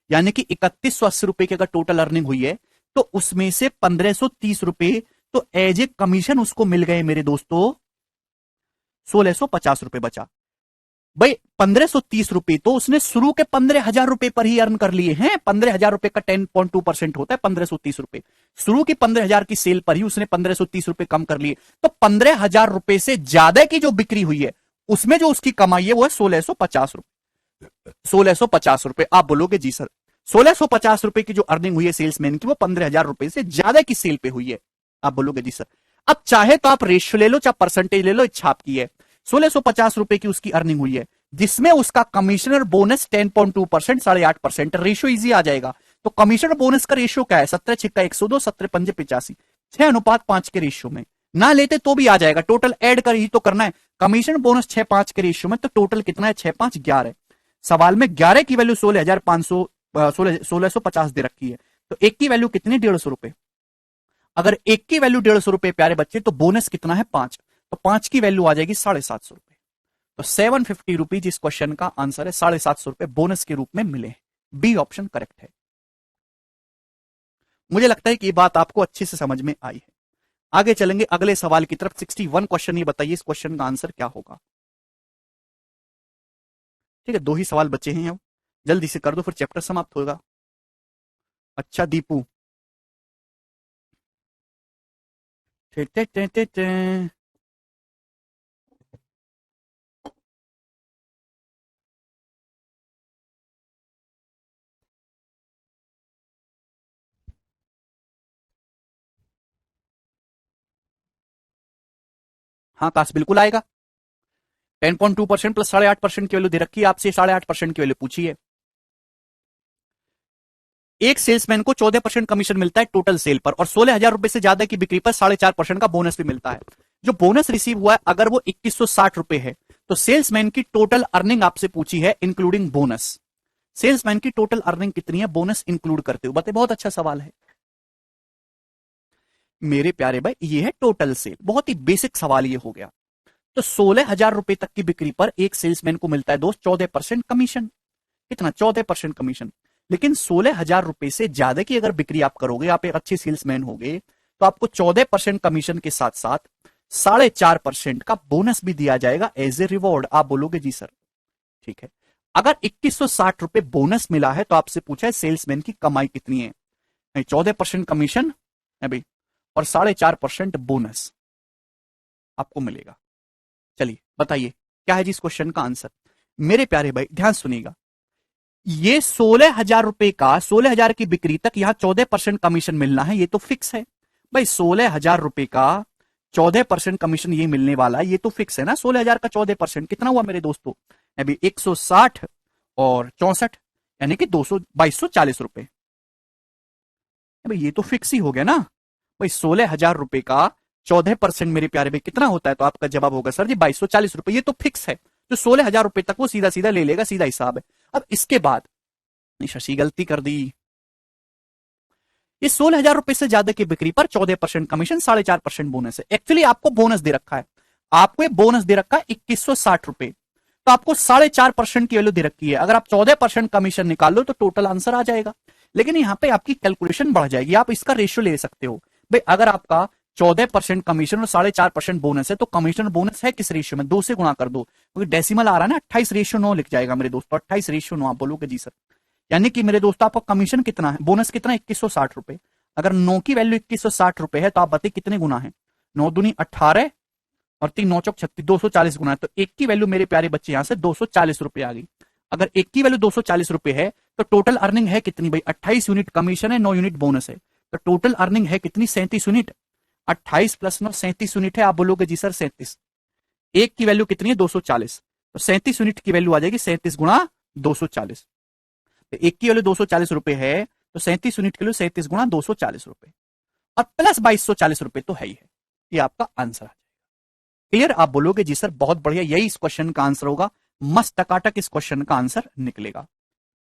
यानी कि 3180 रुपए की अगर टोटल अर्निंग हुई है, तो उसमें से 1530 रुपए तो एज ए कमीशन उसको मिल गए मेरे दोस्तों, 1650 रुपए बचा। भाई 1530 रुपए तो उसने शुरू के 15,000 रुपए पर ही अर्न कर लिए हैं, 15,000 रुपए का 10.2% होता है 1530 रुपए, शुरू की 15,000 की सेल पर ही उसने 1530 रुपए कम कर लिए। तो 15,000 रुपए से ज्यादा की जो बिक्री हुई है, उसमें जो उसकी कमाई है वो है 1650 रुपए, 1650 रुपए। आप बोलोगे जी सर, 1650 रुपए की जो अर्निंग हुई है सेल्समैन की, वो 15,000 रुपए से ज्यादा की सेल पे हुई है। आप बोलोगे जी सर। अब चाहे तो आप रेशियो ले लो, चाहे परसेंटेज ले लो, इच्छा आपकी है। 1650 रुपए की उसकी अर्निंग हुई है, जिसमें उसका कमिश्नर बोनस 10.2%, 8.5%, रेशियो इजी आ जाएगा। तो कमिश्नर बोनस का रेशियो क्या है, 17 छिक्का 102, 17 पंजे 85, 6:5 के रेशियो में। ना लेते तो भी आ जाएगा, टोटल ऐड कर ही तो करना है। कमीशन बोनस 6:5 के रेशियो में, तो टोटल कितना है, 6:5 11। सवाल में 11 की वैल्यू 16,500, 1650 दे रखी है, तो एक की वैल्यू कितनी, 150 रुपए। अगर एक की वैल्यू 150 रुपए प्यारे बच्चे, तो बोनस कितना है, 5, तो 5 की वैल्यू आ जाएगी 750 रुपए। तो 750 रुपीज इस क्वेश्चन का आंसर है, 750 रुपए बोनस के रूप में मिले। बी ऑप्शन करेक्ट है। मुझे लगता है कि ये बात आपको अच्छे से समझ में आई है। आगे चलेंगे अगले सवाल की तरफ, 61 क्वेश्चन। ये बताइए इस क्वेश्चन का आंसर क्या होगा। ठीक है, दो ही सवाल बचे हैं अब, जल्दी से कर दो फिर चैप्टर समाप्त होगा। अच्छा दीपू, टे टे टे टे टे। हाँ काश बिल्कुल आएगा, 10.2% प्लस 8.5% की वैल्यू दे रखी है, आपसे 8.5% की वैल्यू पूछी है। एक सेल्समैन को 14% कमीशन मिलता है टोटल सेल पर, और 16,000 रुपए से ज्यादा की बिक्री पर 4.5% का बोनस भी मिलता है। जो बोनस रिसीव हुआ है अगर वो 2160 रुपए है, तो सेल्समैन की टोटल अर्निंग आपसे पूछी है इंक्लूडिंग बोनस। सेल्समैन की टोटल अर्निंग कितनी है बोनस इंक्लूड करते हुए, बताइए। बहुत अच्छा सवाल है मेरे प्यारे भाई, ये है टोटल सेल, बहुत ही बेसिक सवाल ये हो गया। तो 16,000 रुपए तक की बिक्री पर एक सेल्समैन को मिलता है दोस्त 14% कमीशन। कितना, 14% कमीशन। लेकिन 16,000 रुपए से ज्यादा की अगर बिक्री आप करोगे, आप एक अच्छे सेल्समैन होगे, तो आपको 14% कमीशन के साथ साथ 4.5% का बोनस भी दिया जाएगा एज ए रिवॉर्ड। आप बोलोगे जी सर, ठीक है। अगर 2160 रुपए बोनस मिला है, तो आपसे पूछा है सेल्समैन की कमाई कितनी है, 14% कमीशन है भाई, और 4.5% बोनस आपको मिलेगा। चलिए बताइए क्या है जी इस क्वेश्चन का आंसर। मेरे प्यारे भाई ध्यान सुनिएगा, ये 16,000 रुपए का, 16,000 की बिक्री तक यहां 14% कमीशन मिलना है, ये तो फिक्स है भाई। 16,000 रुपए का 14% कमीशन ये मिलने वाला है, ये तो फिक्स है ना। 16,000 का 14% कितना हुआ मेरे दोस्तों, अभी 160 और 64, यानी कि 2240 रुपए। भाई ये तो फिक्स ही हो गया ना भाई। 16,000 रुपए का 14% मेरे प्यारे भाई कितना होता है? तो आपका जवाब होगा सर जी 2240 रुपए। ये तो फिक्स है, तो 16,000 रुपए तक वो सीधा सीधा ले लेगा, सीधा हिसाब है। अब इसके बाद शशि गलती कर दी। ये 16,000 रुपए से ज्यादा की बिक्री पर 14% कमीशन, 4.5% बोनस है। एक्चुअली आपको बोनस दे रखा है, आपको ये बोनस दे रखा है 2160 रुपए, तो आपको 4.5% की वैल्यू दे रखी है। अगर आप 14% कमीशन निकाल लो तो टोटल आंसर आ जाएगा। लेकिन यहां पे आपकी कैलकुलेशन बढ़ जाएगी, आप इसका रेशियो ले सकते हो। भाई अगर आपका 14% कमीशन और 4.5% बोनस है, तो कमीशन बोनस है किस रेशियो में? 2 से गुणा कर दो, क्योंकि डेसिमल आ रहा है ना। 28:9 लिख जाएगा मेरे दोस्तों, 28:9। आप बोलोगे जी सर, यानी कि मेरे दोस्तों आपका कमीशन कितना है, बोनस कितना है? 2160 रुपए। अगर 9 की वैल्यू 2160 रुपए है, तो आप बताइए कितने गुना है? 9 दूनी 18 और 3 9 चौक 36, 240 गुना है। तो एक की वैल्यू मेरे प्यारे बच्चे यहां से 240 रुपए आ गई। अगर एक की वैल्यू 240 रुपए है, तो टोटल अर्निंग है कितनी भाई? 28 यूनिट कमीशन है, 9 यूनिट बोनस है, तो टोटल अर्निंग है कितनी? 37 यूनिट। 28 + 9 37 यूनिट है। आप बोलोगे जी सर 37। एक की वैल्यू कितनी है? 240, तो 37 यूनिट की वैल्यू आ जाएगी 37 गुणा 240। तो एक की वैल्यू 240 रुपए है, तो 37 यूनिट की वैल्यू 37 गुणा 240 रुपए और प्लस 2240 रुपए तो है ही है। ये आपका आंसर है। क्लियर? आप बोलोगे जी सर बहुत बढ़िया, यही इस क्वेश्चन का आंसर होगा। मस्त टकाटक इस क्वेश्चन का आंसर निकलेगा।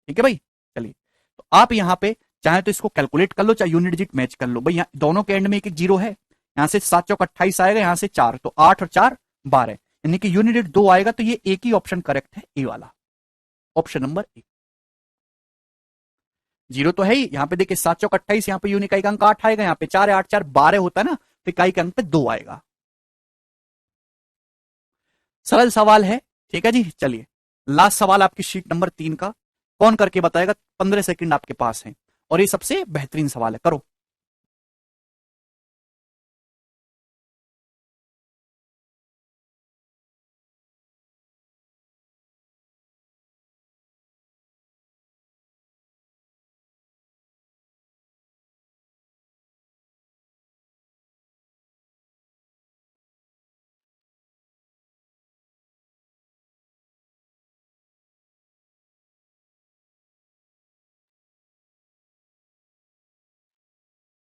ठीक है भाई, चलिए। तो आप यहां पे चाहे तो इसको कैलकुलेट कर लो, चाहे यूनिट डिजिट मैच कर लो। भाई यहाँ दोनों के एंड में एक एक जीरो है, यहां से 7 चौक 28 आएगा, यहां से 4, तो 8 और 4 12, यानी कि यूनिट डिजिट 2 आएगा। तो ये एक ही ऑप्शन करेक्ट है, ए वाला, ऑप्शन नंबर ए। जीरो तो है ही, यहां पे देखिए 7 चौक 28, यहां पे यूनिट का एक अंक 8 आएगा, यहां पे 4 है, 8 4 12 होता है ना, तो इकाई के अंक पे 2 आएगा। सरल सवाल है, ठीक है जी। चलिए लास्ट सवाल आपकी शीट नंबर 3 का, कौन करके बताएगा? 15 सेकंड आपके पास है, और ये सबसे बेहतरीन सवाल है, करो।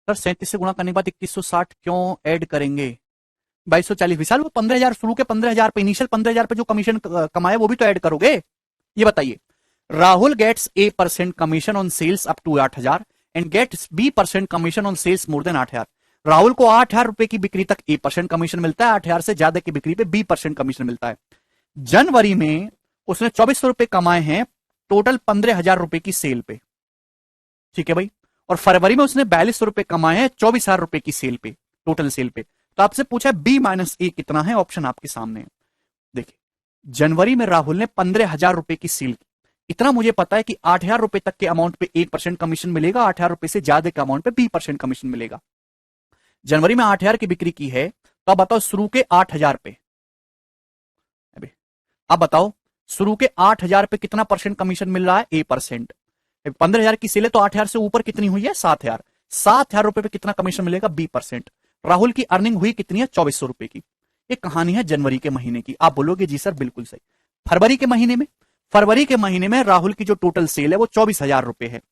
सर 37 से गुणा करने के बाद 2160 क्यों ऐड करेंगे? 2240 विशाल, वो 15,000 शुरू के 15,000 पे, इनिशियल 15,000 पे जो कमीशन कमाए वो भी तो ऐड करोगे। ये बताइए, Rahul gets A% commission on sales up to 8,000 and gets B% commission on sales more than 8,000। Rahul को 8,000 रुपए की बिक्री तक A% कमीशन मिलता है, 8,000 से ज्यादा की बिक्री पे B% कमीशन मिलता है। जनवरी में उसने 2400 रुपए कमाए हैं टोटल 15,000 रुपए की सेल पे, ठीक है भाई। और फरवरी में उसने 4200 रुपए कमाए हैं 24,000 रुपए की सेल पे, टोटल सेल पे। तो आपसे पूछा B-A कितना है, ऑप्शन आपके सामने है। देखिए, जनवरी में राहुल ने 15,000 रुपए की सेल की, इतना मुझे पता है कि 8,000 रुपए तक के अमाउंट पे 1% कमीशन मिलेगा, 8,000 रुपए से ज्यादा के अमाउंट पे B% कमीशन मिलेगा। जनवरी में 8,000 की बिक्री की है, तो अब बताओ शुरू के 8,000 पे, अबे अब बताओ शुरू के 8,000 पे कितना परसेंट कमीशन मिल रहा है? A%। 15,000 की सेल है, तो 8,000 से ऊपर कितनी हुई है? 7,000। 7,000 रुपए पे कितना कमीशन मिलेगा? B%। राहुल की अर्निंग हुई कितनी है? 2400 रुपए की। ये कहानी है जनवरी के महीने की। आप बोलोगे जी सर बिल्कुल सही। फरवरी के महीने में, फरवरी के महीने में राहुल की जो टोटल सेल है वो 24,000 रुपए है।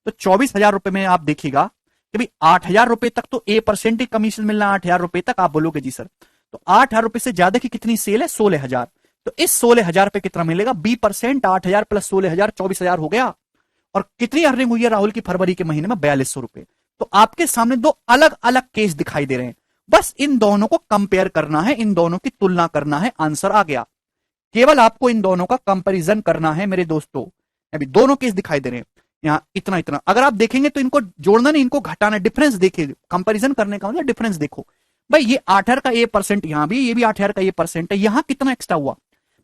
तो 24,000 रुपए में आप देखिएगा कि भाई 8,000 रुपए तक तो A% ही कमीशन मिलना है, 8,000 रुपए तक। आप बोलोगे जी सर, तो 8,000 रुपए से ज्यादा की कितनी सेल है? 16,000। तो इस 16,000 पे कितना मिलेगा? B%। 8,000 प्लस 16,000 24,000 हो गया। और कितनी अर्निंग हुई है राहुल की फरवरी के महीने में? 4,200 रुपए। तो आपके सामने दो अलग अलग केस दिखाई दे रहे हैं, बस इन दोनों को कंपेयर करना है, इन दोनों की तुलना करना है, आंसर आ गया। केवल आपको इन दोनों का कंपैरिजन करना है मेरे दोस्तों। अभी दोनों केस दिखाई दे रहे हैं, यहां इतना इतना। अगर आप देखेंगे तो इनको जोड़ना नहीं, इनको घटाना, डिफरेंस देखिए। कंपैरिजन करने का मतलब डिफरेंस देखो। भाई ये 8,000 का A% यहां भी, ये भी 8,000 का A% है, यहां कितना एक्स्ट्रा हुआ?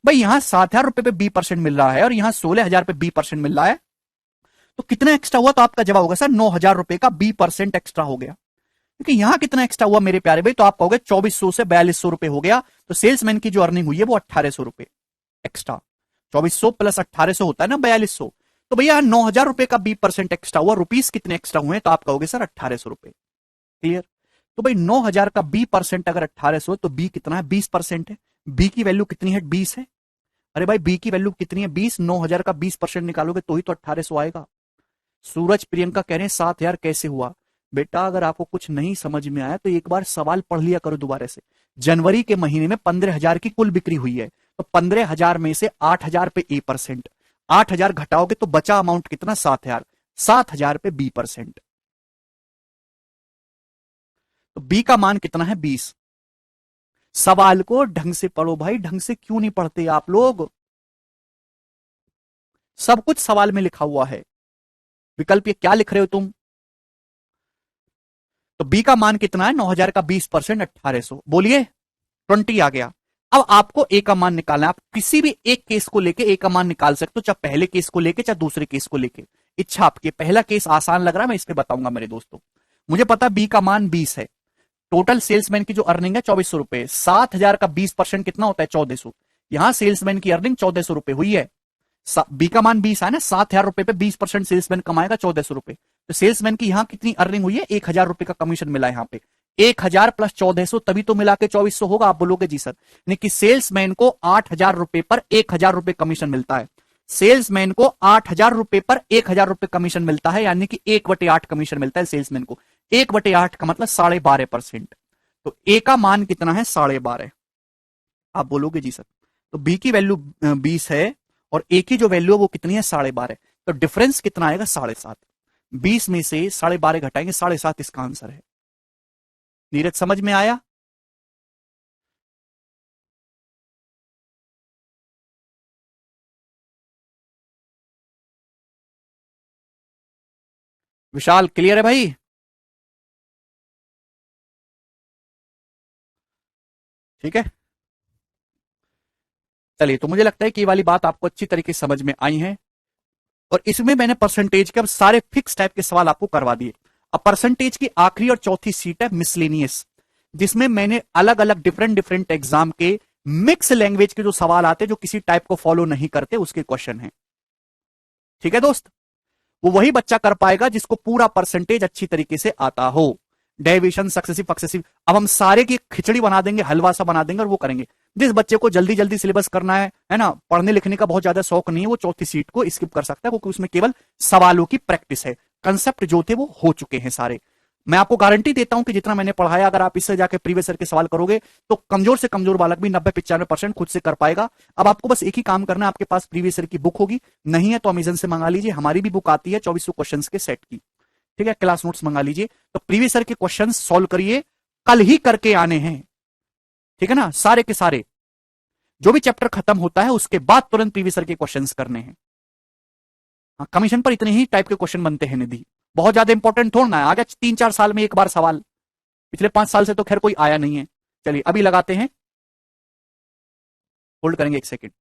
भाई यहां 7,000 रुपए पे B% मिल रहा है और यहां 16,000 पे B% मिल रहा है, तो कितना एक्स्ट्रा हुआ? तो आपका जवाब होगा सर 9,000 रुपए का B% एक्स्ट्रा हो गया। क्योंकि यहां कितना एक्स्ट्रा हुआ मेरे प्यारे भाई? तो आप कहोगे 2400 से 4,200 रुपए हो गया। तो सेल्समैन की जो अर्निंग हुई है वो 1,800 रुपए एक्स्ट्रा। 2400 प्लस 1,800 होता है ना 4,200। तो भैया 9,000 रुपए का B% एक्स्ट्रा हुआ। रुपीस कितने एक्स्ट्रा हुए? तो आप कहोगे सर 1,800 रुपए। क्लियर? तो भाई 9,000 का B% अगर 1,800 है, तो B कितना है? 20% है। B की वैल्यू कितनी है? 20 है। अरे भाई बी की वैल्यू कितनी है 20, 9,000 का 20% निकालोगे तो ही तो 1800 आएगा। सूरज प्रियंका कह रहे हैं 7,000 कैसे हुआ। बेटा अगर आपको कुछ नहीं समझ में आया तो एक बार सवाल पढ़ लिया करो दोबारा से। जनवरी के महीने में 15,000 की कुल बिक्री हुई है, तो 15,000 में से 8,000 पे A%, 8,000 घटाओगे तो बचा अमाउंट कितना 7,000, 7,000 पे B%। तो बी का मान कितना है 20। सवाल को ढंग से पढ़ो भाई, ढंग से क्यों नहीं पढ़ते आप लोग। सब कुछ सवाल में लिखा हुआ है। विकल्प ये क्या लिख रहे हो तुम। तो बी का मान कितना है 9,000 का 20%, 1800, बोलिए 20 आ गया। अब आपको ए का मान निकालना है। आप किसी भी एक केस को लेके ए का मान निकाल सकते हो, चाहे पहले केस को लेके चाहे दूसरे केस को लेके, इच्छा आपकी। पहला केस आसान लग रहा है, मैं इस पे बताऊंगा मेरे दोस्तों। मुझे पता बी का मान 20 है। टोटल सेल्समैन की जो अर्निंग है 2400 रुपए, 7,000 का 20% कितना होता है 1400। यहां सेल्समैन की अर्निंग 1400 रुपए हुई है। बी का मान 20 है ना, 7,000 रुपए पे 20% सेल्समैन कमाएगा 1400 रुपए। तो सेल्समैन की यहां कितनी अर्निंग हुई है 1,000 रुपए का कमीशन मिला है यहां पे। 1,000 प्लस 1400 तभी तो मिला के 2400 होगा। आप बोलोगे जी सर, यानी कि सेल्समैन को 8,000 रुपए पर 1,000 रुपए कमीशन मिलता है। सेल्समैन को 8,000 रुपए पर 1,000 रुपए कमीशन मिलता है, यानी कि 1/8 कमीशन मिलता है सेल्समैन को। 1/8 का मतलब 12.5%। तो ए का मान कितना है 12.5। आप बोलोगे जी सर, तो बी की वैल्यू 20 है और ए की जो वैल्यू है वो कितनी है 12.5। तो डिफरेंस कितना आएगा 7.5। 20 में से 12.5 घटाएंगे 7.5, इसका आंसर है। नीरज समझ में आया। विशाल क्लियर है भाई। ठीक है, चलिए, तो मुझे लगता है कि ये वाली बात आपको अच्छी तरीके से समझ में आई है। और इसमें मैंने परसेंटेज के अब सारे फिक्स टाइप के सवाल आपको करवा दिए। अब परसेंटेज की आखिरी और चौथी सीट है मिसलेनियस, जिसमें मैंने अलग अलग डिफरेंट डिफरेंट एग्जाम के मिक्स लैंग्वेज के जो सवाल आते हैं जो किसी टाइप को फॉलो नहीं करते उसके क्वेश्चन है। ठीक है दोस्त, वो वही बच्चा कर पाएगा जिसको पूरा परसेंटेज अच्छी तरीके से आता हो। डेविएशन, सक्सेसिव, सक्सेसिव, अब हम सारे की खिचड़ी बना देंगे, हलवा सा बना देंगे और वो करेंगे। जिस बच्चे को जल्दी जल्दी सिलेबस करना है ना, पढ़ने लिखने का बहुत ज्यादा शौक नहीं है, वो चौथी सीट को स्किप कर सकता है, क्योंकि उसमें केवल सवालों की प्रैक्टिस है। कंसेप्ट जो थे वो हो चुके हैं सारे। मैं आपको गारंटी देता हूं कि जितना मैंने पढ़ाया अगर आप इससे जाके प्रीवियस ईयर के सवाल करोगे तो कमजोर से कमजोर बालक भी 90-95% खुद से कर पाएगा। अब आपको बस एक ही काम करना है, आपके पास प्रीवियस ईयर की बुक होगी, नहीं है तो अमेजन से मंगा लीजिए। हमारी भी बुक आती है 2400 क्वेश्चन के सेट की। ठीक है, क्लास नोट्स मंगा लीजिए। तो प्रीवियस ईयर के क्वेश्चन सॉल्व करिए, कल ही करके आने हैं। ठीक है ना, सारे के सारे जो भी चैप्टर खत्म होता है उसके बाद तुरंत प्रीवियस ईयर के क्वेश्चंस करने हैं। हाँ, कमीशन पर इतने ही टाइप के क्वेश्चन बनते हैं निधि, बहुत ज्यादा इंपॉर्टेंट थोड़ा है। आगे 3-4 साल में एक बार सवाल, पिछले 5 साल से तो खैर कोई आया नहीं है। चलिए अभी लगाते हैं, होल्ड करेंगे 1 सेकेंड।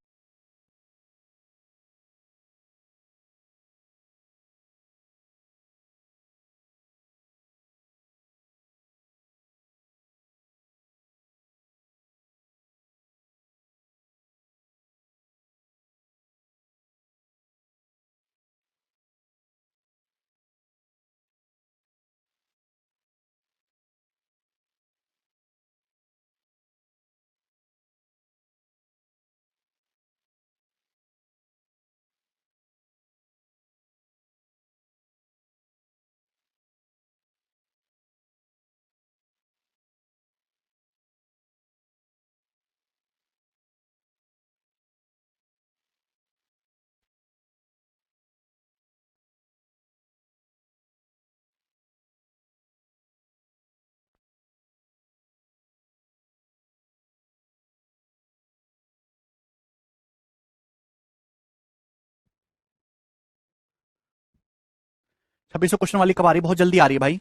छब्बीस सौ क्वेश्चन वाली कब आ रही है? बहुत जल्दी आ रही है भाई।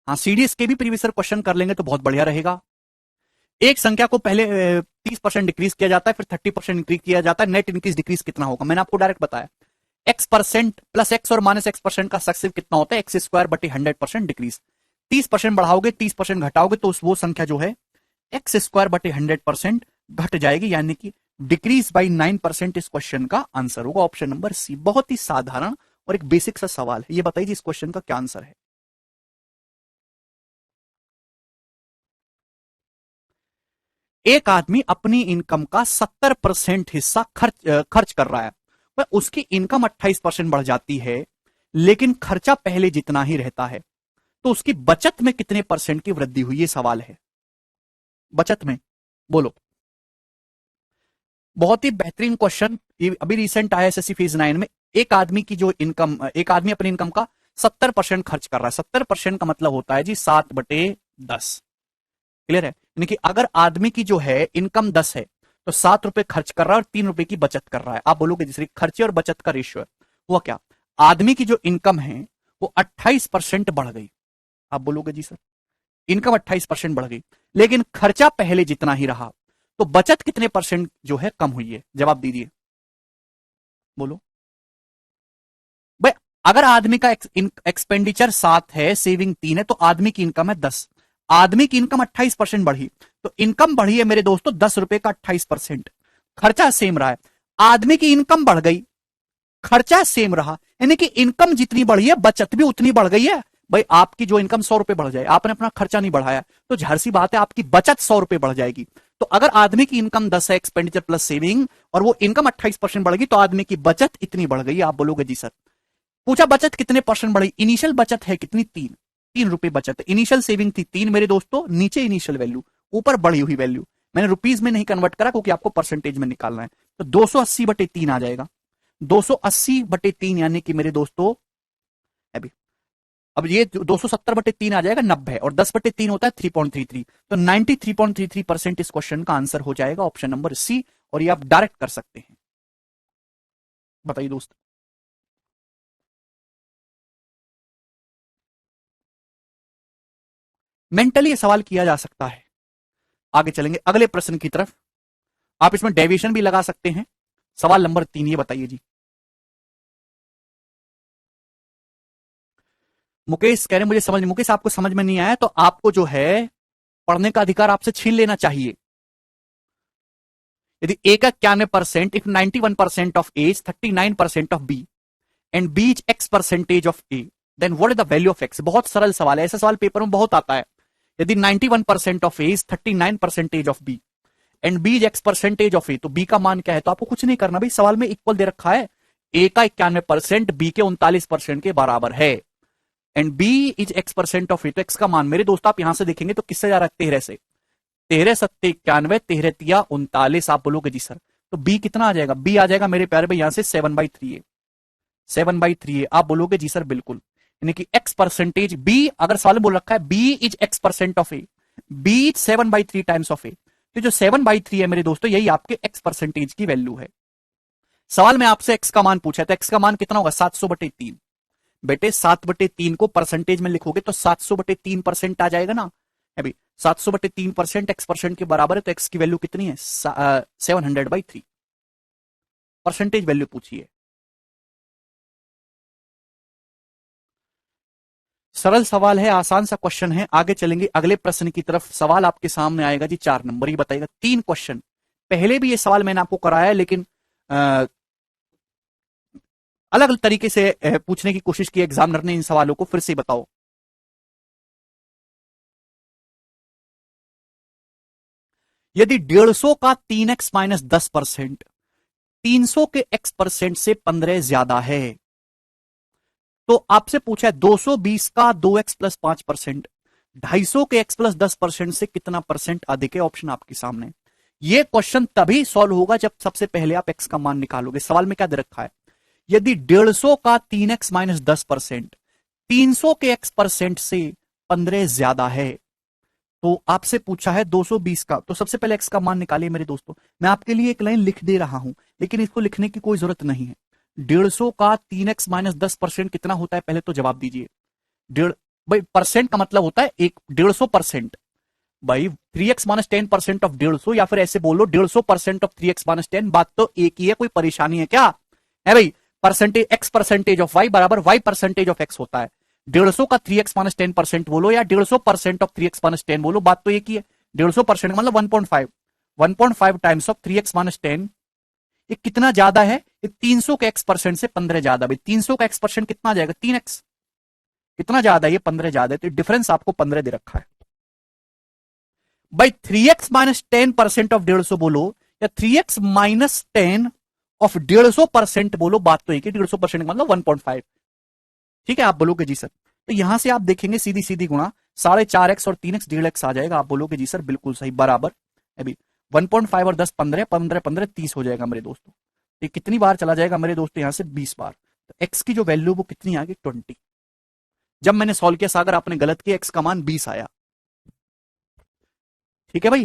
हाँ, सीडीएस के भी प्रीवियस क्वेश्चन कर लेंगे तो बहुत बढ़िया रहेगा। एक संख्या को पहले 30% डिक्रीज किया जाता है, फिर 30% इंक्रीज किया जाता है, नेट इंक्रीज डिक्रीज कितना होगा मैंने आपको डायरेक्ट बताया। X% प्लस एक्स और माइनस X% का सक्सेसिव कितना होता है X² बटे 100% डिक्रीज। 30% बढ़ाओगे 30% घटाओगे तो वो संख्या जो है X² बटे 100% घट जाएगी, यानी कि डिक्रीज बाई 9% इस क्वेश्चन का आंसर होगा ऑप्शन नंबर सी। बहुत ही साधारण और एक बेसिक सा सवाल है। ये बताइए इस क्वेश्चन का क्या आंसर है। एक आदमी अपनी इनकम का 70% हिस्सा खर्च कर रहा है, वह उसकी इनकम 28% बढ़ जाती है, लेकिन खर्चा पहले जितना ही रहता है, तो उसकी बचत में कितने परसेंट की वृद्धि हुई? ये सवाल है। बचत में बोलो। बहुत ही बेहतरीन क्वेश्चन, अभी रिसेंट आया एसएससी फेज 9 में। एक आदमी अपनी इनकम का 70% खर्च कर रहा है। 70% का मतलब होता है जी 7/10। क्लियर है? यानी कि अगर आदमी की जो है इनकम 10 है, तो 7 रुपए खर्च कर रहा है और 3 रुपए की बचत कर रहा है। आप बोलोगे जिससे खर्चे और बचत का रेशियो है हुआ क्या? आदमी की जो इनकम है वो 28% बढ़ गई। आप बोलोगे जी सर इनकम 28% बढ़ गई, लेकिन खर्चा पहले जितना ही रहा, तो बचत कितने परसेंट जो है कम हुई है? जवाब दीजिए, बोलो भाई। अगर आदमी का एक्सपेंडिचर 7 है, सेविंग 3 है, तो आदमी की इनकम है 10। आदमी की इनकम 28% बढ़ी, तो इनकम बढ़ी है मेरे दोस्तों 10 रुपए का 28%। खर्चा सेम रहा है। आदमी की इनकम बढ़ गई, खर्चा सेम रहा, यानी कि इनकम जितनी बढ़ी है बचत भी उतनी बढ़ गई है। भाई आपकी जो इनकम 100 रुपए बढ़ जाए, आपने अपना खर्चा नहीं बढ़ाया, तो जाहिर सी बात है आपकी बचत 100 रुपए बढ़ जाएगी। तो अगर आदमी की इनकम 10 है, एक्सपेंडिचर प्लस सेविंग, और वो इनकम 28% बढ़ गई, तो आदमी की बचत इतनी बढ़ गई। आप बोलोगे जी सर। पूछा बचत कितने परसेंट बढ़ी? इनिशियल बचत है कितनी? 3 रुपए बचत है। इनिशियल सेविंग थी 3 मेरे दोस्तों, नीचे इनिशियल वैल्यू, ऊपर बढ़ी हुई वैल्यू। मैंने रुपीज में नहीं कन्वर्ट करा क्योंकि आपको परसेंटेज में निकालना है। तो 280/3 आ जाएगा। 280/3 यानी कि मेरे दोस्तों अभी अब ये 270/3 आ जाएगा 90, और 10/3 होता है 3.33। तो 93.33% इस क्वेश्चन का आंसर हो जाएगा ऑप्शन नंबर सी, और ये आप डायरेक्ट कर सकते हैं। बताइए दोस्त। मेंटली ये सवाल किया जा सकता है। आगे चलेंगे अगले प्रश्न की तरफ। आप इसमें डेविएशन भी लगा सकते हैं। सवाल नंबर 3 ये बताइए जी। मुकेश कह रहे हैं मुकेश आपको समझ में नहीं आया तो आपको जो है पढ़ने का अधिकार आपसे छीन लेना चाहिए। यदि ए का 91%, if 91% of A is 39% of B and B is X percentage of A, then what is the value of X? बहुत सरल सवाल है, ऐसा सवाल पेपर में बहुत आता है। यदि 91% of A is 39% of B and B is X percentage of A, तो बी का मान क्या है? तो आपको कुछ नहीं करना भाई, सवाल में इक्वल दे रखा है। ए का 91% बी के 39% के बराबर है, and B is x percent of A, तो एक्स का मान मेरे दोस्तों आप यहां से देखेंगे तो किससे जा रहा है? 13 से। 13 × 7 = 91, 13 × 3 = 39। आप बोलोगे जी सर तो बी कितना आ जाएगा? बी आ जाएगा मेरे प्यारे भाई यहां से 7/3 है। 7/3 है। आप बोलोगे जी सर बिल्कुल, यानी कि एक्स परसेंटेज बी, अगर सवाल में बोल रखा है B is x percent of A, B is 7/3 times of A, तो जो 7/3 है मेरे दोस्तों यही आपके एक्स परसेंटेज की वैल्यू है। सवाल में आपसे एक्स का मान पूछा है, तो एक्स का मान कितना होगा? 700/3। बेटे 7/3 को परसेंटेज में लिखोगे तो 700/3% आ जाएगा ना। अभी 700/3% एक्स परसेंट के बराबर है, तो एक्स की वैल्यू कितनी है? 700/3। परसेंटेज वैल्यू पूछी है। सरल सवाल है, आसान सा क्वेश्चन है। आगे चलेंगे अगले प्रश्न की तरफ। सवाल आपके सामने आएगा जी 4 नंबर, ही बताइएगा। 3 क्वेश्चन पहले भी ये सवाल मैंने आपको कराया है, लेकिन अलग अलग तरीके से पूछने की कोशिश की एग्जामिनर ने इन सवालों को। फिर से बताओ। यदि 150 का 3x - 10%, 300 के x परसेंट से 15 ज्यादा है, तो आपसे पूछा है 220 का 2x + 5%, 250 के x + 10% से कितना परसेंट अधिक है? ऑप्शन आपके सामने। यह क्वेश्चन तभी सॉल्व होगा जब सबसे पहले आप x का मान निकालोगे। सवाल में क्या दे रखा है? यदि 150 का 3x - 10%, 300 के x परसेंट से 15 ज्यादा है, तो आपसे पूछा है 220 का, तो सबसे पहले x का मान निकालिए मेरे दोस्तों। मैं आपके लिए एक लाइन लिख दे रहा हूं, लेकिन इसको लिखने की कोई जरूरत नहीं है। 150 का 3x - 10% कितना होता है? पहले तो जवाब दीजिए। डेढ़ भाई परसेंट का मतलब होता है एक 150%। भाई 3x - 10% ऑफ 150, या फिर ऐसे बोलो 150% ऑफ 3x - 10। बात तो एक ही है, कोई परेशानी है क्या? है भाई। Percentage x percentage of y बराबर y परसेंटेज ऑफ x होता है। 150 का 3x - 10% बोलो या 150% ऑफ 3x - 10 बोलो, बात तो एक ही है। 150% मतलब 1.5, 1.5 टाइम्स ऑफ 3x - 10। ये कितना ज्यादा है? ये 300 के x परसेंट से 15 ज्यादा। भाई 300 का x परसेंट कितना आ जाएगा? 3x। कितना ज्यादा है? ये 15 ज्यादा है, तो डिफरेंस आपको 15 दे रखा है। भाई 3x-10% ऑफ 150 बोलो या 3x-10 ऑफ 150% बोलो, बात तो एक ही, 150% मतलब 1.5। ठीक है, आप बोलोगे जी सर, तो यहां से आप देखेंगे सीधी सीधी गुणा 4.5x और 3x 1.5x आ जाएगा। आप बोलोगे जी सर बिल्कुल सही, बराबर। अभी 1.5 और 10 15 15 15 30 हो जाएगा मेरे दोस्तों। ये कितनी बार चला जाएगा मेरे दोस्तों, यहां से 20 बार। तो x की जो वैल्यू वो कितनी आ गई, 20। जब मैंने सॉल्व किया सागर आपने गलत किया, x का मान 20 आया। ठीक है भाई,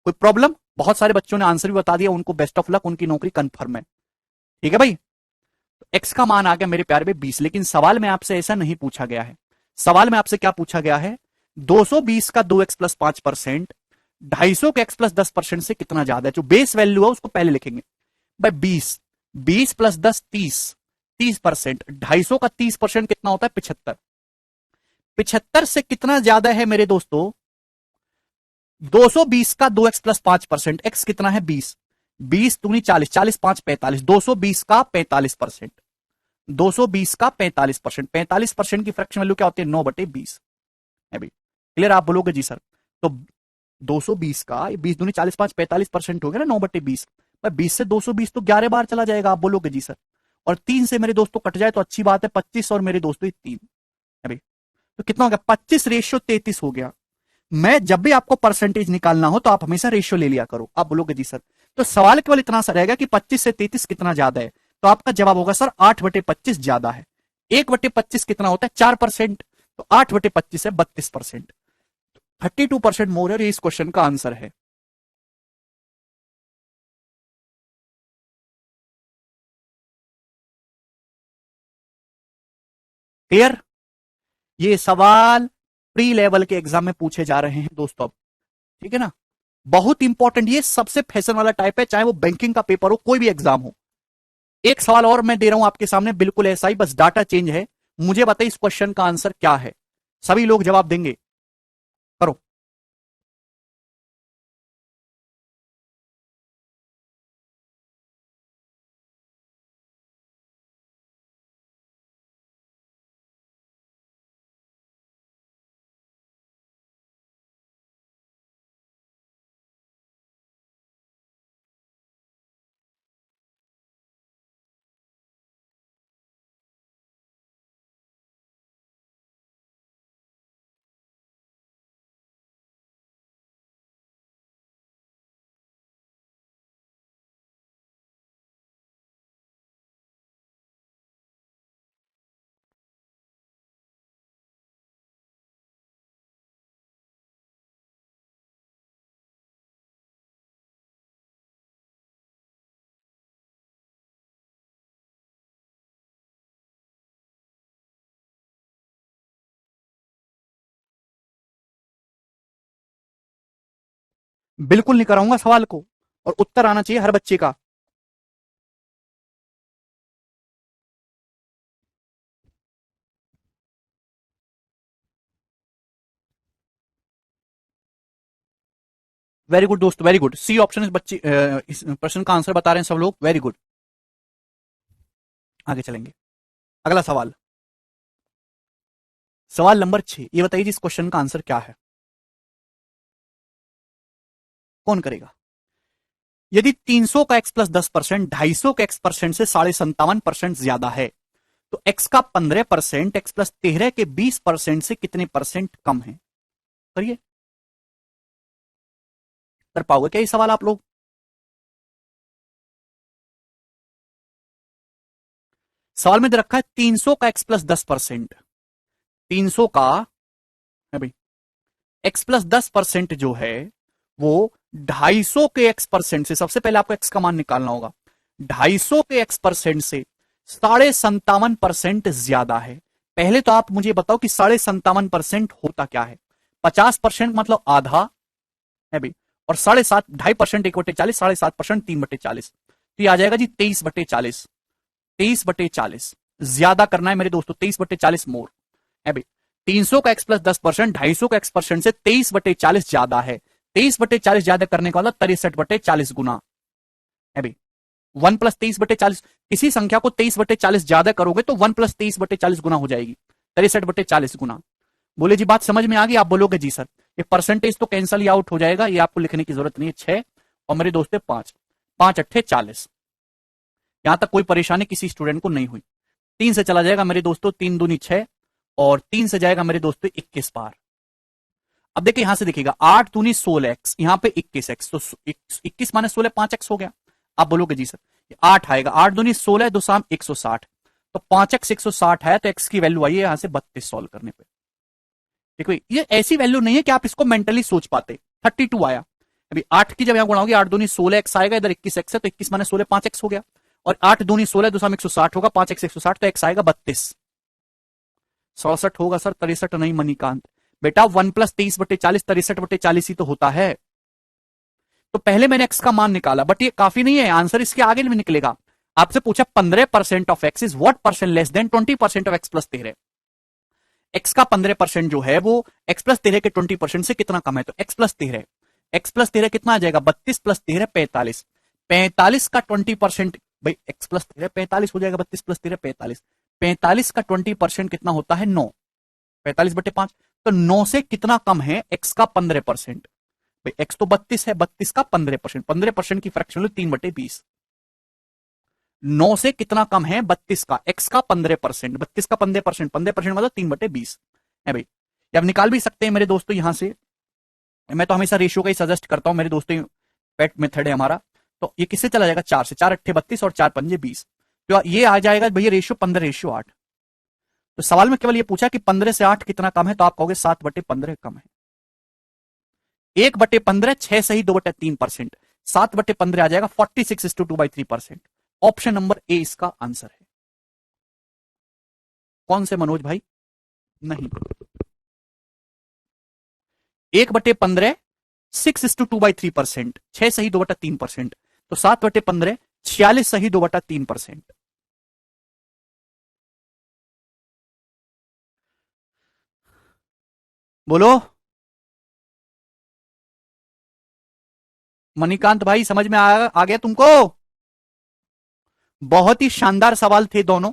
कोई प्रॉब्लम? बहुत सारे बच्चों ने आंसर भी बता दिया, उनको बेस्ट ऑफ लक, उनकी नौकरी कंफर्म है। ठीक है भाई, एक्स का मान आ गया मेरे प्यारे में 20। लेकिन सवाल में आपसे ऐसा नहीं पूछा गया है। सवाल में आपसे क्या पूछा गया है, 220 का 2x प्लस 5%, 250 का x प्लस 10% से कितना ज्यादा है। जो बेस वैल्यू है उसको पहले लिखेंगे भाई, 20 20 प्लस 10 30, 30%। 250 का 30% कितना होता है, 75। 75 से कितना ज्यादा है मेरे दोस्तों, 220 का 2x प्लस 5%, एक्स कितना है 20, 20 दूनी 40, 40 5 45, 220 का 45%, 220 का 45%, 45% की फ्रैक्शन वैल्यू क्या होती है, 9/20। है भाई, क्लियर? आप बोलोगे जी सर, तो 220 का 20 दूनी 40 5 45% हो गया ना, 9/20। 20 से 220 तो 11 बार चला जाएगा। आप बोलोगे जी सर, और 3 से मेरे दोस्तों कट जाए तो अच्छी बात है, 25 और मेरे दोस्तों 3 है भाई, तो कितना हो गया, 25:33 हो गया। मैं जब भी आपको परसेंटेज निकालना हो तो आप हमेशा रेशियो ले लिया करो। आप बोलोगे जी सर, तो सवाल केवल इतना सा रहेगा कि 25 से 33 कितना ज्यादा है, तो आपका जवाब होगा सर 8/25 ज्यादा है। 1/25 कितना होता है, 4%, तो 8/25 है 32%, 32% मोर है। इस क्वेश्चन का आंसर है। क्लियर? ये सवाल प्री लेवल के एग्जाम में पूछे जा रहे हैं दोस्तों अब। ठीक है ना, बहुत इंपॉर्टेंट, ये सबसे फैशन वाला टाइप है, चाहे वो बैंकिंग का पेपर हो, कोई भी एग्जाम हो। एक सवाल और मैं दे रहा हूं आपके सामने, बिल्कुल ऐसा ही, बस डाटा चेंज है। मुझे बताइए इस क्वेश्चन का आंसर क्या है। सभी लोग जवाब देंगे, करो। बिल्कुल नहीं कराऊंगा सवाल को, और उत्तर आना चाहिए हर बच्चे का। वेरी गुड दोस्त, वेरी गुड। सी ऑप्शन इस बच्चे इस प्रश्न का आंसर बता रहे हैं सब लोग, वेरी गुड। आगे चलेंगे, अगला सवाल, सवाल नंबर 6। ये बताइए जी इस क्वेश्चन का आंसर क्या है, कौन करेगा। यदि 300 का x प्लस 10%, 250 का x% से 57.5% ज्यादा है, तो x का 15% x प्लस 13 के 20% से कितने परसेंट कम है। करिए, कर पाओगे क्या ये सवाल आप लोग। सवाल में दे रखा है 300 का x प्लस 10%, 300 का है भाई x प्लस 10% जो है वो 250 के x% से, सबसे पहले आपको x का मान निकालना होगा, 250 के x% से 57.5% ज्यादा है। पहले तो आप मुझे बताओ कि 57.5% होता क्या है। 50% मतलब आधा है भाई, और 7.5 2.5% 1/40, 7.5% 3/40, तो ये आ जाएगा जी 23/40, 23/40 ज्यादा करना है मेरे दोस्तों, 23/40 मोर है भाई। 300 का x प्लस 10%, 250 का x% से 23/40 ज्यादा है। 23/40 ज्यादा करने का मतलब 63/40 गुना है भाई। 1 प्लस 23/40, किसी संख्या को 23/40 ज्यादा करोगे तो 1 प्लस 23/40 गुना हो जाएगी, 63/40 गुना। बोले जी बात समझ में आ गई, आप बोलोगे जी सर। ये परसेंटेज तो कैंसल ही आउट हो जाएगा, ये आपको लिखने की जरूरत नहीं है। 6 और मेरे दोस्तों 5, 5 अट्ठे 40। यहां तक कोई परेशानी किसी स्टूडेंट को नहीं हुई। 3 से चला जाएगा मेरे दोस्तों, 3 दूनी 6 और 3 से जाएगा मेरे दोस्तों 21 बार। अब देखिए यहां से देखिएगा 8 दूनी 16x, यहां पे 21x, तो 21 माने 16 5x हो गया। आप बोलोगे जी सर 8 आएगा, 8 दूनी 16 दो शाम 160, तो 5x 160 है, तो x की वैल्यू आई है यहां से 32 सॉल्व करने पे। देखो ये ऐसी वैल्यू नहीं है कि आप इसको मेंटली सोच पाते। 32 आया, अभी 8 की जब यहां गुणा होगी 8 दूनी 16x आएगा, इधर 21x है, तो 21 माने 16 5x हो गया, और 8 दूनी 16 दो शाम 160 होगा, 5x 160, तो x आएगा 32। 67 होगा सर, 63 नहीं मणिकांत बेटा, 1 + 23/40 63/40 ही तो होता है। तो पहले मैंने x का मान निकाला, बट ये काफी नहीं है, आंसर इसके आगे भी निकलेगा। आपसे पूछा 15% of x is what percent less than 20% of x + 13। x का 15% जो है वो x + 13 के 20% से कितना कम है, तो x + 13, x + 13 कितना आ जाएगा, 32 + 13 45, 45 का 20%, भाई x + 13 45 हो जाएगा, 32 + 13 45, 45 का 20% कितना होता है 9, 45/5, तो 9 से कितना कम है x का 15%, भाई x तो 32 है, 32 का 15%, 15% की फ्रैक्शन 3/20, 9 से कितना कम है 32 का, x का 15%, 32 का 15%, 15% मतलब 3/20 है भाई। अब निकाल भी सकते हैं मेरे दोस्तों यहां से, मैं तो हमेशा रेशियो का ही सजेस्ट करता हूं मेरे दोस्तों, पेट मेथड है हमारा। तो ये किससे चला जाएगा 4 से, 4 अट्ठे 32 और 4 पंजे 20, तो ये आ जाएगा भैया रेशियो 15:8। तो सवाल में केवल ये पूछा कि 15 से 8 कितना कम है, तो आप कहोगे 7/15 कम है। 1/15 6 सही 2/3%, 7/15 आ जाएगा 46/2/3%। ऑप्शन नंबर ए इसका आंसर है। कौन से मनोज भाई, नहीं, 1/15 6/2/3%, 6 सही 2/3%, तो 7/15 46 सही 2/3%। बोलो मणिकांत भाई, समझ में आ गया तुमको? बहुत ही शानदार सवाल थे दोनों,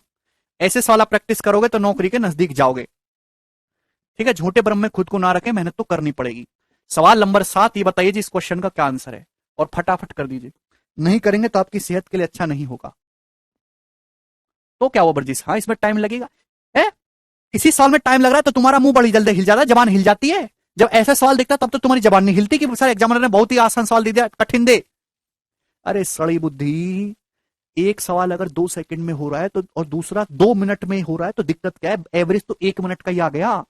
ऐसे सवाल आप प्रैक्टिस करोगे तो नौकरी के नजदीक जाओगे। ठीक है, झूठे भ्रम में खुद को ना रखें, मेहनत तो करनी पड़ेगी। सवाल नंबर 7, ये बताइए जी इस क्वेश्चन का क्या आंसर है, और फटाफट कर दीजिए, नहीं करेंगे तो आपकी सेहत के लिए अच्छा नहीं होगा। तो क्या हुआ वर्जिश, हाँ इसमें टाइम लगेगा है, इसी सवाल में टाइम लग रहा है तो तुम्हारा मुंह बड़ी जल्दी हिल जाता है, जबान हिल जाती है। जब ऐसा सवाल देखता तब तो तुम्हारी जबान नहीं हिलती कि सर एग्जामिनर ने बहुत ही आसान सवाल दे दिया, कठिन दे। अरे सड़ी बुद्धि, एक सवाल अगर 2 सेकंड में हो रहा है तो, और दूसरा 2 मिनट में हो रहा है, तो दिक्कत क्या है, एवरेज तो 1 मिनट का ही आ गया।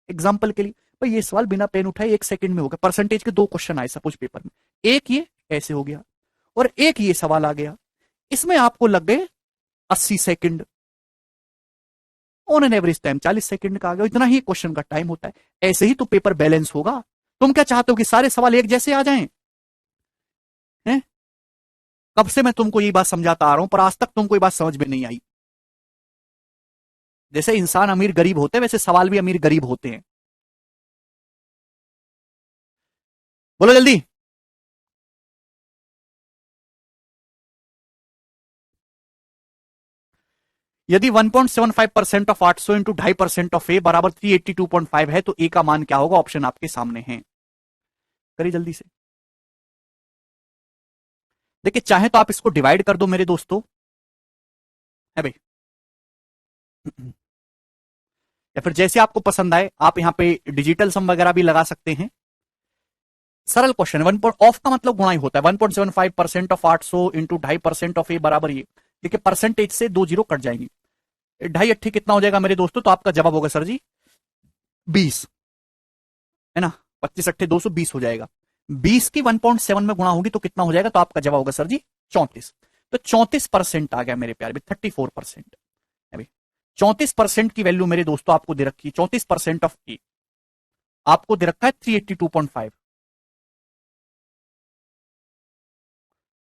एग्जाम्पल के लिए भाई ये सवाल बिना पेन उठाए 1 सेकंड में हो गया, परसेंटेज के 2 क्वेश्चन आए सपोज पेपर में, एक ये ऐसे हो गया और एक ये सवाल आ गया, इसमें आपको लग गए 80 second, on an average time 40 second का आ गया, इतना ही क्वेश्चन का टाइम होता है। ऐसे ही तो पेपर बैलेंस होगा। तुम क्या चाहते हो कि सारे सवाल एक जैसे आ जाएं? हैं? कब से मैं तुमको ये बात समझाता आ रहा हूं, पर आज तक तुमको ये बात समझ में नहीं आई। जैसे इंसान अमीर गरीब होते हैं, वैसे सवाल भी अमीर गरीब होते हैं। बोलो जल्दी। यदि 1.75% ऑफ 800 इंटू 2.5% ऑफ ए बराबर 382.5 है, तो ए का मान क्या होगा? ऑप्शन आपके सामने है, करिए जल्दी से। देखिए चाहे तो आप इसको डिवाइड कर दो मेरे दोस्तों, है भाई, या फिर जैसे आपको पसंद आए, आप यहां पे डिजिटल सम वगैरह भी लगा सकते हैं। सरल क्वेश्चन है, 1 ऑफ का मतलब गुणा ही होता है, 1.75% ऑफ 800 इंटू 2.5% ऑफ ए बराबर ये, देखिए परसेंटेज से 2 जीरो कट जाएंगी, 2.5 कितना हो जाएगा मेरे दोस्तों? तो आपका जवाब होगा सर जी 20, है ना, 25 अट्ठे 220 हो जाएगा। 20 की 1.7 में गुणा होगी तो कितना हो जाएगा? तो आपका जवाब होगा सर जी 34। तो 34% आ गया मेरे प्यारे, 34% है भाई। 34% की वैल्यू मेरे दोस्तों आपको दे रखी है, 34% ऑफ ए आपको दे रखा है 382.5।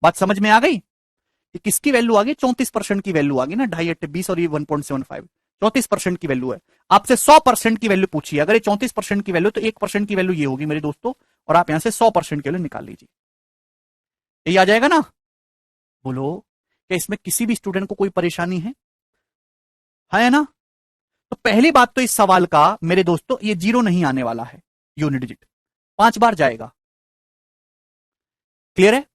बात समझ में आ गई कि किसकी वैल्यू आ गई? 34% की वैल्यू आ गई ना, 2.5 20 और ये 1.75, 34% की वैल्यू है। आपसे 100% की वैल्यू पूछिए, अगर ये 34% की वैल्यू तो 1% की वैल्यू ये होगी मेरे दोस्तों, और आप यहां से 100% की वैल्यू निकाल लीजिए, ये आ जाएगा ना? बोलो क्या इसमें किसी भी स्टूडेंट को कोई परेशानी है ना? तो पहली बात तो इस सवाल का मेरे दोस्तों ये जीरो नहीं आने वाला है, यूनिट डिजिट 5 बार जाएगा। क्लियर है?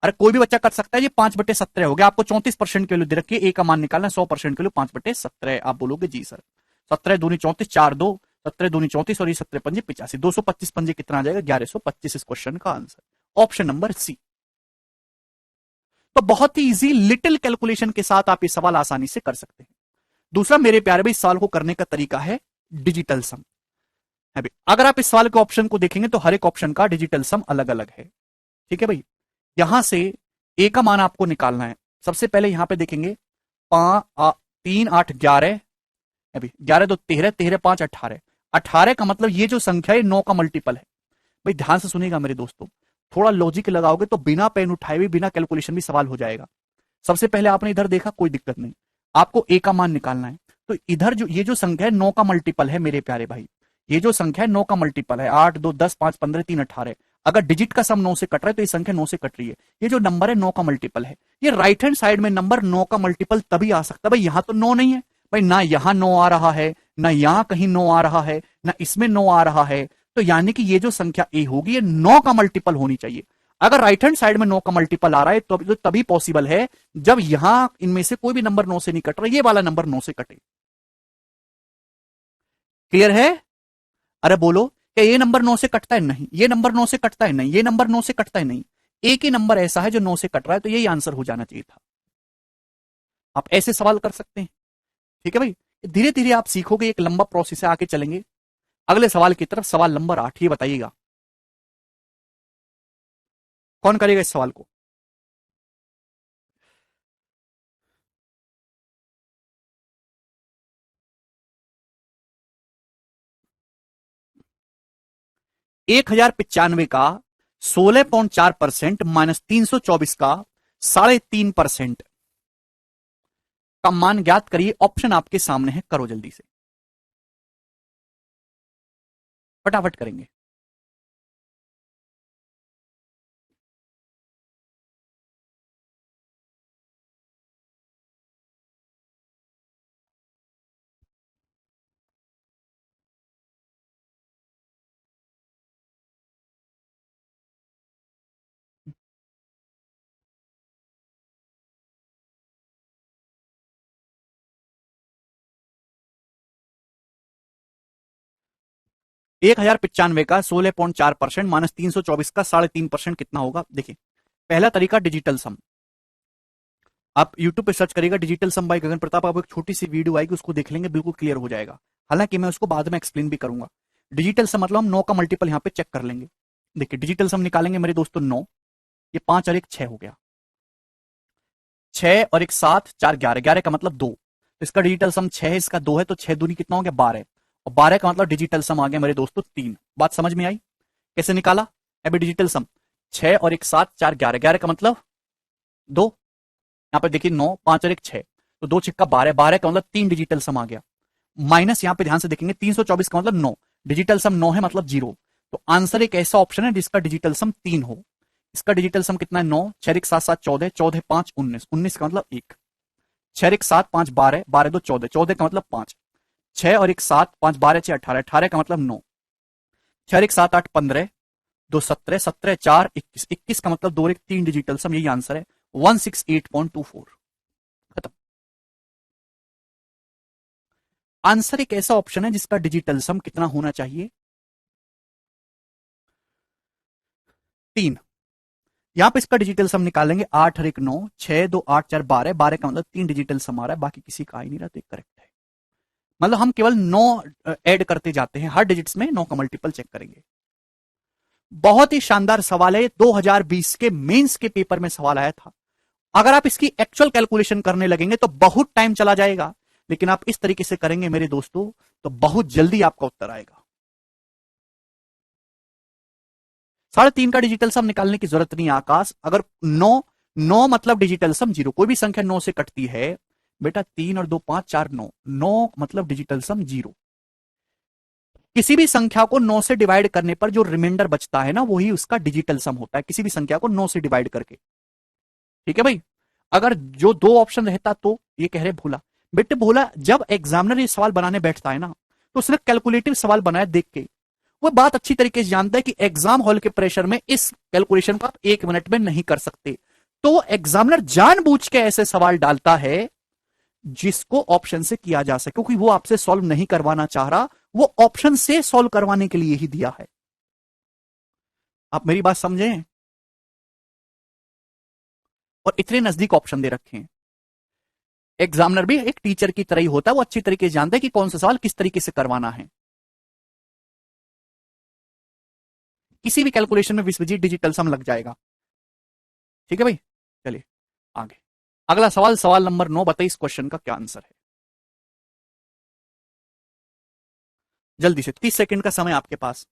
अरे कोई भी बच्चा कर सकता है। ये 5/17 हो गया। आपको 34% की वैल्यू दे रखी है, ए का मान निकालना है, 100% के लिए 5/17। आप बोलोगे जी सर, 17 दूनी 34, 4 2, 17 दूनी 34 और ये 17 पंजे 85, 225 पंजे कितना आ जाएगा? 1125 इस क्वेश्चन का आंसर। Option number C. तो बहुत ही इजी लिटिल कैलकुलेशन के साथ आप ये सवाल आसानी से कर सकते हैं। दूसरा मेरे प्यारे भाई, इस सवाल को करने का तरीका है डिजिटल सम। है भाई, अगर आप इस सवाल के ऑप्शन को देखेंगे तो हर एक ऑप्शन का डिजिटल सम अलग अलग है। ठीक है भाई, यहां से ए का मान आपको निकालना है। सबसे पहले यहां पे देखेंगे 3 8 11, अभी 11 2 13, 13 5 18, 18 का मतलब ये जो संख्या है 9 का मल्टीपल है। भाई ध्यान से सुनिएगा मेरे दोस्तों, थोड़ा लॉजिक लगाओगे तो बिना पेन उठाए भी, बिना कैलकुलेशन भी सवाल हो जाएगा। सबसे पहले आपने इधर देखा, कोई दिक्कत नहीं, आपको ए का मान निकालना है। तो इधर जो ये जो संख्या है 9 का मल्टीपल है मेरे प्यारे भाई, ये जो संख्या है 9 का मल्टीपल है। 8 2 10 5 15 3 18। अगर डिजिट का सम 9 से कट रहा है तो ये संख्या 9 से कट रही है। ये जो नंबर है 9 का मल्टीपल है। ये राइट हैंड साइड में नंबर 9 का मल्टीपल तभी आ सकता है। भाई यहां तो 9 नहीं है, भाई ना यहां 9 आ रहा है, ना यहां कहीं 9 आ रहा है, ना इसमें 9 आ रहा है। तो यानी कि ये जो संख्या ए होगी ये 9 का मल्टीपल होनी चाहिए। अगर राइट हैंड साइड में 9 का मल्टीपल आ रहा है तो तभी पॉसिबल है जब यहां इनमें से कोई भी नंबर 9 से नहीं कट रहा, ये वाला नंबर 9 से कटे। क्लियर है? अरे बोलो, क्या ये नंबर 9 से कटता है? नहीं। ये नंबर 9 से कटता है? नहीं। ये नंबर 9 से कटता है? नहीं। एक ही नंबर ऐसा है जो 9 से कट रहा है, तो यही आंसर हो जाना चाहिए था। आप ऐसे सवाल कर सकते हैं। ठीक है भाई, धीरे धीरे आप सीखोगे, एक लंबा प्रोसेस है, आके चलेंगे अगले सवाल की तरफ। सवाल नंबर 8, ये बताइएगा कौन करेगा इस सवाल को? एक 1095 का 16.4% माइनस 324 का 3.5% का मान ज्ञात करिए। ऑप्शन आपके सामने है, करो जल्दी से, फटाफट करेंगे। एक 1095 का 16.4% माइनस 324 का 3.5% कितना होगा? देखिए, पहला तरीका डिजिटल सम। आप यूट्यूब पे सर्च करिएगा डिजिटल सम बाय गगन प्रताप, आपको एक छोटी सी वीडियो आएगी, उसको देख लेंगे, बिल्कुल क्लियर हो जाएगा। हालांकि मैं उसको बाद में एक्सप्लेन भी करूंगा। डिजिटल सम मतलब हम 9 का मल्टीपल यहां पे चेक कर लेंगे। देखिए डिजिटल सम निकालेंगे मेरे दोस्तों, 9, ये 5 और 1 6 हो गया, 6 और 1 7, 4 11, 11 का मतलब 2, तो इसका डिजिटल सम 6 है, इसका 2 है, तो 6 दूनी कितना हो गया? 12, और 12 का मतलब डिजिटल सम आ गया मेरे दोस्तों 3। बात समझ में आई? कैसे निकाला? अभी डिजिटल सम 6 और 1 7, 4 11, 11 का मतलब 2, यहां पर देखिए 9 5 और 1 6, तो 2 6 12, 12 का मतलब 3 डिजिटल सम आ गया। माइनस यहां पे ध्यान से देखेंगे 324 का मतलब 9, डिजिटल सम 9 है मतलब 0। तो आंसर एक ऐसा ऑप्शन है जिसका डिजिटल सम 3 हो। इसका डिजिटल सम कितना है? 9 6 1 7 7 14, 14 5 19, 19 का मतलब 1, 6 1 7 5 12, 12 2 14, 14 का मतलब 5, 6 और 1 7 5 12 6 18, 18 का मतलब 9, 6 1 7 8 15, 2 17, 17 4 21, 21 का मतलब 2 और 1 3 डिजिटल सम, यही आंसर है 168.24। खत्म। आंसर एक ऐसा ऑप्शन है जिसका डिजिटल सम कितना होना चाहिए? 3। यहां पे इसका डिजिटल सम निकालेंगे, 8 और 1 9, 6 2 8 4 12, 12 का मतलब 3 डिजिटल सम आ रहा है, बाकी किसी का आ ही नहीं रहा, तो करेक्ट है। मतलब हम केवल 9 ऐड करते जाते हैं, हर डिजिट्स में 9 का मल्टीपल चेक करेंगे। बहुत ही शानदार सवाल है, 2020 के मेंस के पेपर में सवाल आया था। अगर आप इसकी एक्चुअल कैलकुलेशन करने लगेंगे तो बहुत टाइम चला जाएगा, लेकिन आप इस तरीके से करेंगे मेरे दोस्तों तो बहुत जल्दी आपका उत्तर आएगा। 3.5 का डिजिटल सम निकालने की जरूरत नहीं है आकाश। अगर 9 9 मतलब डिजिटल सम 0, कोई भी संख्या 9 से कटती है बेटा, 3 और 2 5 4 9, 9 मतलब डिजिटल सम 0। किसी भी संख्या को 9 से डिवाइड करने पर जो रिमाइंडर बचता है ना, वही उसका डिजिटल सम होता है, किसी भी संख्या को 9 से डिवाइड करके। ठीक है भाई, अगर जो 2 ऑप्शन रहता तो ये कह रहे भोला, बेटे भोला जब एग्जामिनर ये सवाल बनाने बैठता है ना, तो उसने कैलकुलेटिव सवाल बनाया देख के, वो बात अच्छी तरीके से जानता है कि एग्जाम हॉल के प्रेशर में इस कैलकुलेशन को आप 1 मिनट में नहीं कर सकते। तो एग्जामिनर जानबूझ के ऐसे सवाल डालता है जिसको ऑप्शन से किया जा सके, क्योंकि वो आपसे सॉल्व नहीं करवाना चाह रहा, वो ऑप्शन से सॉल्व करवाने के लिए ही दिया है। आप मेरी बात समझें? और इतने नजदीक ऑप्शन दे रखे हैं। एग्जामिनर भी एक टीचर की तरह ही होता है, वो अच्छी तरीके से जानता है कि कौन सा सवाल किस तरीके से करवाना है। किसी भी कैलकुलेशन में विश्वजीत डिजिटल सम लग जाएगा। ठीक है भाई, चलिए आगे। अगला सवाल, सवाल नंबर 9, बताइए इस क्वेश्चन का क्या आंसर है। जल्दी से, 30 सेकंड का समय आपके पास।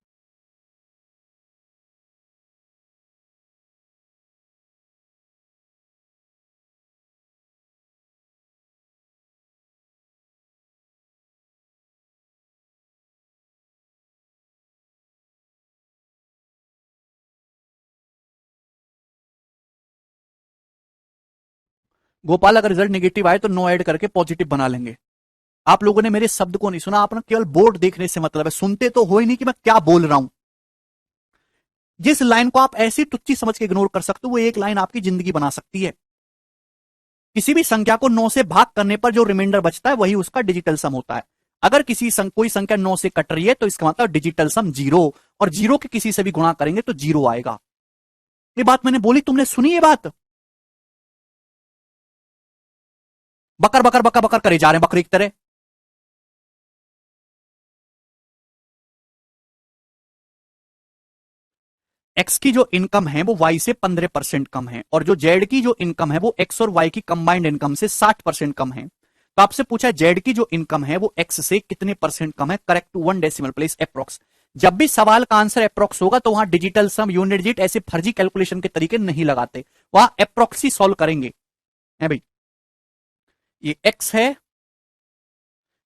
गोपाल, अगर रिजल्ट नेगेटिव आए तो नो ऐड करके पॉजिटिव बना लेंगे। आप लोगों ने मेरे शब्द को नहीं सुना, आपने केवल बोर्ड देखने से मतलब है, सुनते तो हो ही नहीं कि मैं क्या बोल रहा हूं। जिस लाइन को आप ऐसी तुच्ची समझ के इग्नोर कर सकते हो, वो एक लाइन आपकी जिंदगी बना सकती है। किसी भी संख्या को 9 से भाग करने पर जो रिमाइंडर बचता है वही उसका डिजिटल सम होता है। अगर कोई संख्या 9 से कट रही है तो इसका मतलब डिजिटल सम 0, और 0 के किसी से भी गुणा करेंगे तो 0 आएगा। ये बात मैंने बोली, तुमने सुनी ये बात? बकर बकर बकर बकर करे जा रहे हैं बकरी की तरह। एक्स की जो इनकम है वो वाई से 15% कम है, और जो जेड की जो इनकम है वो एक्स और वाई की कंबाइंड इनकम से 60% कम है। तो आपसे पूछा है जेड की जो इनकम है वो एक्स से कितने परसेंट कम है, correct to 1 decimal place approx. जब भी सवाल का आंसर अप्रोक्स होगा तो वहां डिजिटल सम, यूनिट डिजिट, ऐसे फर्जी कैलकुलेशन के तरीके नहीं लगाते, वहां अप्रोक्स ही सॉल्व करेंगे। है भाई, ये एक्स है,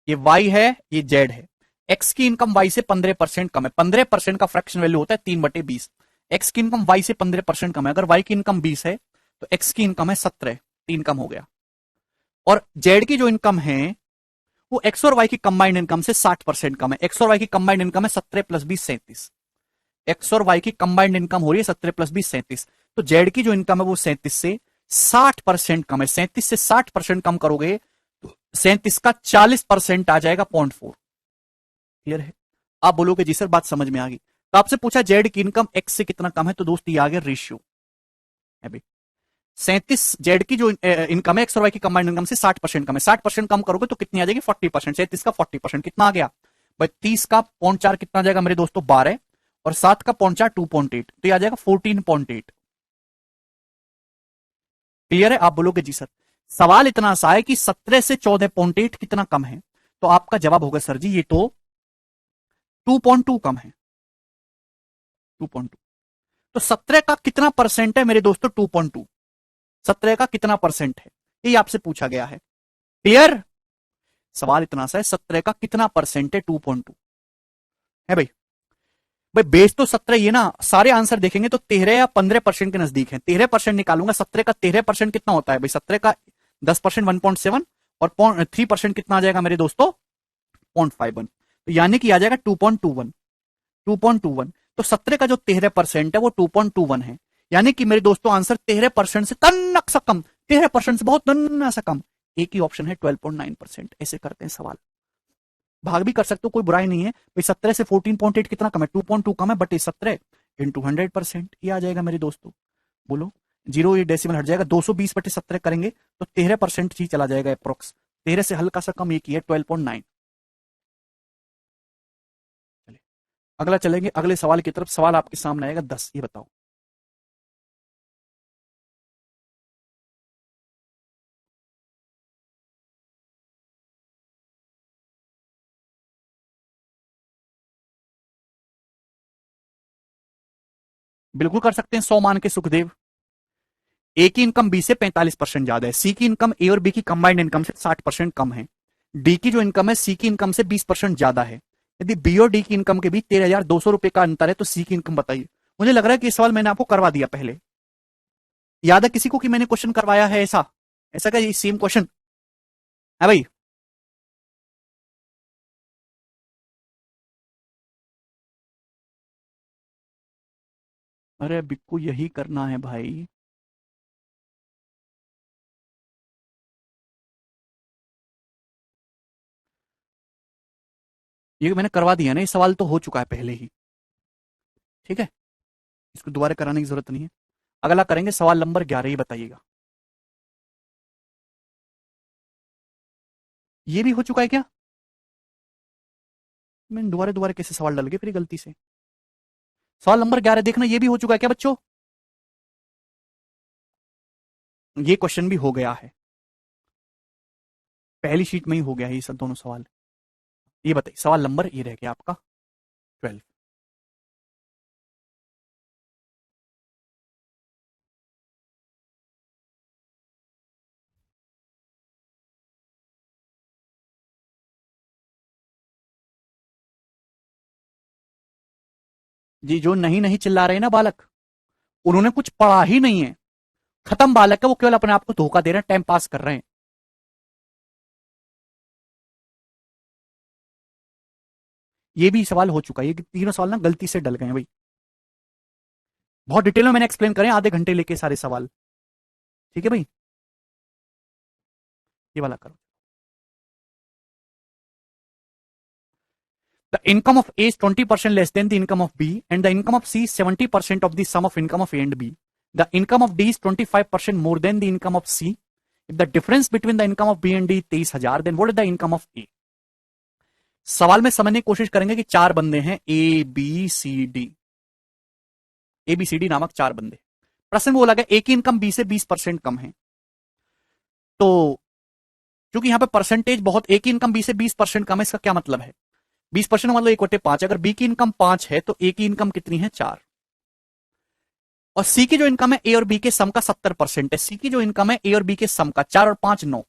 ये वाई है, ये जेड है। एक्स की इनकम वाई से 15% कम है, 15% का फ्रैक्शन वैल्यू होता है 3/20। एक्स की इनकम वाई से 15% कम है, अगर वाई की इनकम 20 है तो एक्स की इनकम है 17, 3 कम हो गया। और जेड की जो इनकम है वो एक्स और वाई की कंबाइंड इनकम से 60% कम है। एक्स और वाई की कंबाइंड इनकम है 17 प्लस 20 37। एक्स और वाई की कंबाइंड इनकम हो रही है 17 प्लस 20 37। तो जेड की जो इनकम है वो 37 से 60% कम है। 37 से 60% कम करोगे तो 37 का 40% आ जाएगा 0.4। क्लियर है? आप बोलोगे जी सर बात समझ में आ गई। तो आपसे पूछा जेड की इनकम एक्स से कितना कम है, तो दोस्त ये आ गया रेशियो। है भाई, 37 जेड की जो इनकम है एक्स और वाई की कंबाइंड इनकम से 60% कम है, 60% कम करोगे तो कितनी आ जाएगी 40%। 37 का 40% कितना आ गया भाई, 30 का 0.4 कितना आ जाएगा मेरे दोस्तों 12, और 7 का 0.4 2.8, तो ये आ जाएगा 14.8। क्लियर है? आप बोलोगे जी सर सवाल इतना सा है कि 17 से 14.8 कितना कम है, तो आपका जवाब होगा सर जी ये तो 2.2 कम है। 2.2, तो 17 का कितना परसेंट है मेरे दोस्तों 2.2, 17 का कितना परसेंट है, ये आपसे पूछा गया है। क्लियर? सवाल इतना सा है 17 का कितना परसेंट है 2.2। है भाई, भाई बेस तो 17 ये ना, सारे आंसर देखेंगे तो 13 या 15% के नजदीक है। 13% निकालूंगा, 17 का 13% कितना होता है भाई, 17 का 10% 1.7, और 3% कितना आ जाएगा मेरे दोस्तों 0.51, तो यानी कि आ जाएगा 2.21। 2.21, तो 17 का जो 13% है वो 2.21 है, यानी कि मेरे दोस्तों आंसर 13% से तन्नक सा कम, 13% से बहुत नन्ना सा कम। एक ही ऑप्शन है 12.9%। ऐसे करते हैं सवाल, भाग भी कर सकते हो, कोई बुराई नहीं है भाई। 17 से 14.8 कितना कम है, 2.2 कम है, बट ये 17 इंटू 100%, ये आ जाएगा मेरे दोस्तों। बोलो, जीरो ये डेसिमल हट जाएगा, 220/17 करेंगे तो 13% ही चला जाएगा अप्रोक्स। 13 से हल्का सा कम एक ही है 12.9। चलिए अगला चलेंगे, अगले सवाल की तरफ। सवाल आपके सामने आएगा 10, ये बताओ। बिल्कुल कर सकते हैं, 100 मान के सुखदेव। ए की इनकम बी से 45% ज्यादा है, सी की इनकम ए और बी की कंबाइंड इनकम से 60% कम है, डी की जो इनकम है सी की इनकम से 20% ज्यादा है। यदि बी और डी की इनकम के बीच 13,200 रुपए का अंतर है तो सी की इनकम बताइए। मुझे लग रहा है कि इस सवाल मैंने आपको करवा दिया पहले। याद है किसी को कि मैंने क्वेश्चन करवाया है ऐसा? ऐसा क्या, ये सेम क्वेश्चन है भाई? अरे बिक्कू यही करना है भाई। ये मैंने करवा दिया ना, ये सवाल तो हो चुका है पहले ही। ठीक है, इसको दोबारा कराने की जरूरत नहीं है। अगला करेंगे सवाल नंबर 11, ही बताइएगा। ये भी हो चुका है क्या? मैंने दोबारा दोबारा कैसे सवाल डाल गए फिर गलती से। सवाल नंबर 11 देखना, ये भी हो चुका है क्या बच्चों? ये क्वेश्चन भी हो गया है, पहली शीट में ही हो गया है ये सब दोनों सवाल। ये बताइए, सवाल नंबर ये रह गया आपका 12। जी, जो नहीं नहीं चिल्ला रहे ना बालक, उन्होंने कुछ पढ़ा ही नहीं है। खत्म बालक है वो, केवल अपने आप को धोखा दे रहे हैं, टाइम पास कर रहे हैं। ये भी सवाल हो चुका है, ये तीनों सवाल ना गलती से डल गए हैं भाई। बहुत डिटेल में मैंने एक्सप्लेन करें, आधे घंटे लेके सारे सवाल। ठीक है भाई, ये वाला करो। The income of A is 20% less than the income of B, and the income of C is 70% of the sum of income of A and B. The income of D is 25% more than the income of C. If the difference between the income of B and D is 23,000, then what is the income of A? सवाल में समझने की कोशिश करेंगे कि चार बंदे हैं, A B C D. A B C D नामक चार बंदे। प्रश्न में बोला गया ए की इनकम बी से 20% कम है। तो क्योंकि यहां पे परसेंटेज बहुत, ए की इनकम बी से 20% कम है, इसका क्या मतलब है? 20% मतलब 1/5। अगर बी की इनकम 5 है तो ए की इनकम कितनी है? 4। और सी की जो इनकम है ए और बी के सम का 70% है। सी की जो इनकम है ए और बी के सम का, 4 और 5 9।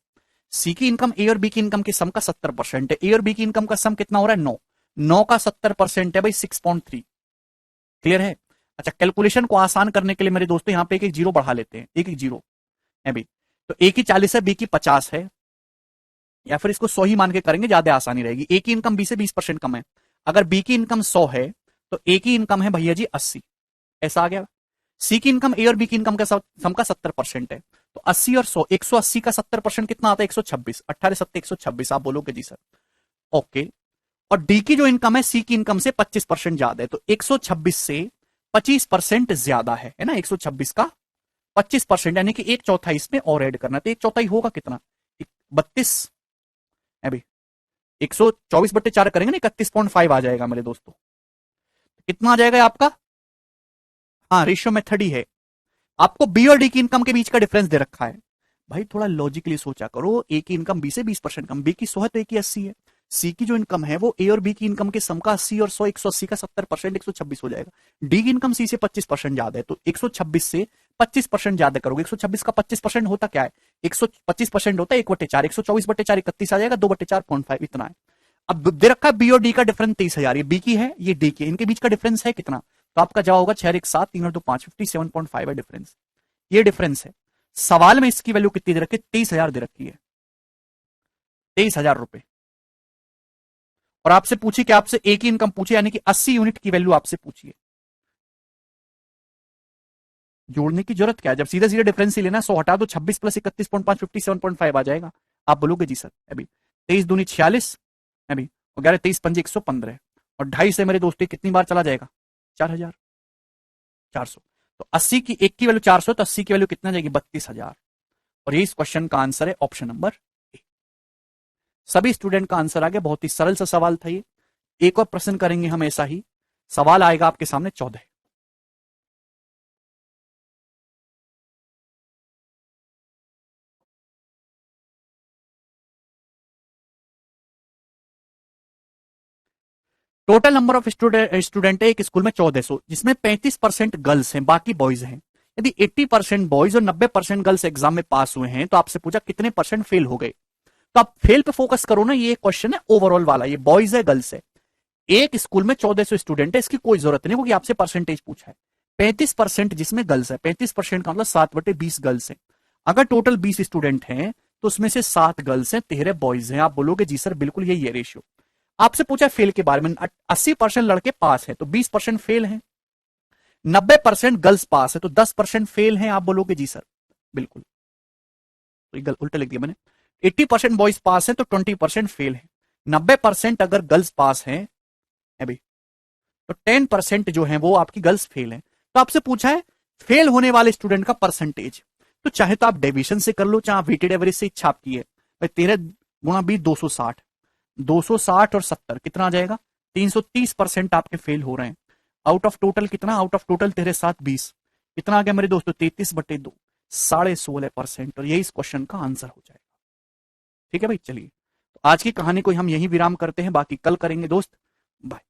सी की इनकम ए और बी की इनकम के सम का 70% है। ए और बी की इनकम का सम कितना हो रहा है? 9। 9 का 70% है भाई 6.3। क्लियर है? अच्छा, कैलकुलेशन को आसान करने के लिए मेरे दोस्तों यहां पे एक एक जीरो बढ़ा लेते हैं, एक एक जीरो है भाई। तो ए की 40 है, बी की 50 है, या फिर इसको 100 ही मान के करेंगे, ज्यादा आसानी रहेगी। ए की इनकम बी से 20% कम है। अगर बी की इनकम 100 है तो ए की इनकम है भैया जी 80। ऐसा आ गया। सी की इनकम ए और बी की इनकम का सम का 70% है। तो 80 और 100, 180 का 70% कितना आता है? 126। 18 सत्ते 126, आप बोलोगे जी सर। ओके। और डी की जो इनकम है सी की इनकम से 25% ज्यादा है, तो 126 से 25% ज्यादा है ना? 126 का 25%, यानी कि एक चौथाई इसमें और ऐड करना। तो एक चौथाई होगा कितना? 32 है भाई। 124/4 करेंगे ना, 31.5 आ जाएगा मेरे दोस्तों। कितना आ जाएगा आपका? हाँ, रेशियो मेथड ही है। आपको बी और डी की इनकम के बीच का डिफरेंस दे रखा है। भाई थोड़ा लॉजिकली सोचा करो, ए की इनकम बी से 20% कम, बी की 100 है तो ए की 80 है। सी की जो इनकम है वो ए और बी की इनकम के सम का 80 और 100, 180 का 70%, 126 हो जाएगा। डी की इनकम सी से 25% ज्यादा है, तो 126 से 25% ज्यादा करोगे। 126 का 25% होता क्या है? 125% होता है 1/4। 124/4 31 आ जाएगा, 2/4.5 इतना है। अब दे रखा है बी और डी का डिफरेंस 23,000, ये बी की है ये डी की है, इनके बीच का डिफरेंस है कितना? तो आपका जवाब होगा 6 1 7 3 और 2 5, 57.5 है डिफरेंस। ये डिफरेंस है। सवाल में इसकी वैल्यू कितनी दे रखी है? 23,000 दे रखी है, 23,000 रुपए। और आपसे पूछी कि आपसे ए की इनकम पूछे, यानी कि 80 यूनिट की वैल्यू आपसे पूछिए। जोड़ने की जरूरत क्या है, जब सीधे सीधे डिफरेंस ही लेना, 100 हटा दो, 26 प्लस 31.5 57.5 आ जाएगा। आप बोलोगे जी सर अभी 23 दूनी 46 अभी, 11 23 पंजे 115, और 2.5 से मेरे दोस्तों कितनी बार चला जाएगा? 4,000, 400। तो 80 की एक की वैल्यू 400, तो 80 की वैल्यू कितना जाएगी? 32,000। और ये इस क्वेश्चन का आंसर है ऑप्शन नंबर ए। सभी स्टूडेंट का आंसर आ गया, बहुत ही सरल सा सवाल था ये। एक और प्रश्न करेंगे हम ऐसा ही, सवाल आएगा आपके सामने 14। टोटल नंबर ऑफ स्टूडेंट है एक स्कूल में 1400, जिसमें 35% गर्ल्स हैं, बाकी बॉयज हैं। यदि 80% बॉयज और 90% गर्ल्स एग्जाम में पास हुए हैं, तो आपसे पूछा कितने परसेंट फेल हो गए। तो आप फेल पे फोकस करो ना, ये क्वेश्चन है ओवरऑल वाला, ये बॉयज है गर्ल्स है। एक स्कूल में 1400 स्टूडेंट है, इसकी कोई जरूरत नहीं क्योंकि आपसे परसेंटेज पूछा है। 35% जिसमें गर्ल्स है, 35% का मतलब 7/20 गर्ल्स है। अगर टोटल 20 स्टूडेंट हैं तो उसमें से 7 गर्ल्स हैं, 13 बॉयज हैं। आप बोलोगे जी सर बिल्कुल यही है रेशियो। आपसे पूछा फेल के बारे में, 80% लड़के पास है तो 20% फेल है। 90% गर्ल्स पास है, तो 10% फेल हैं, आप बोलोगे जी सर बिल्कुल, तो उल्टा लिख दिया मैंने। 80% बॉयज पास है तो 20% फेल है। 90% अगर गर्ल्स पास हैं अभी, तो 10% जो है वो आपकी गर्ल्स फेल है। तो आपसे पूछा है फेल होने वाले स्टूडेंट का परसेंटेज, तो चाहे तो आप डेविएशन से कर लो, चाहे वेटेड एवरेज से इच्छा आपकी है। भाई 13 × 20 260, 260 और 70 कितना आ जाएगा, 330% आपके फेल हो रहे हैं। आउट ऑफ टोटल कितना, आउट ऑफ टोटल तेरे साथ 20, कितना आ गया मेरे दोस्तों, 33/2, 16.5%। और यही इस क्वेश्चन का आंसर हो जाएगा। ठीक है भाई, चलिए तो आज की कहानी को हम यही विराम करते हैं, बाकी कल करेंगे दोस्त। बाय।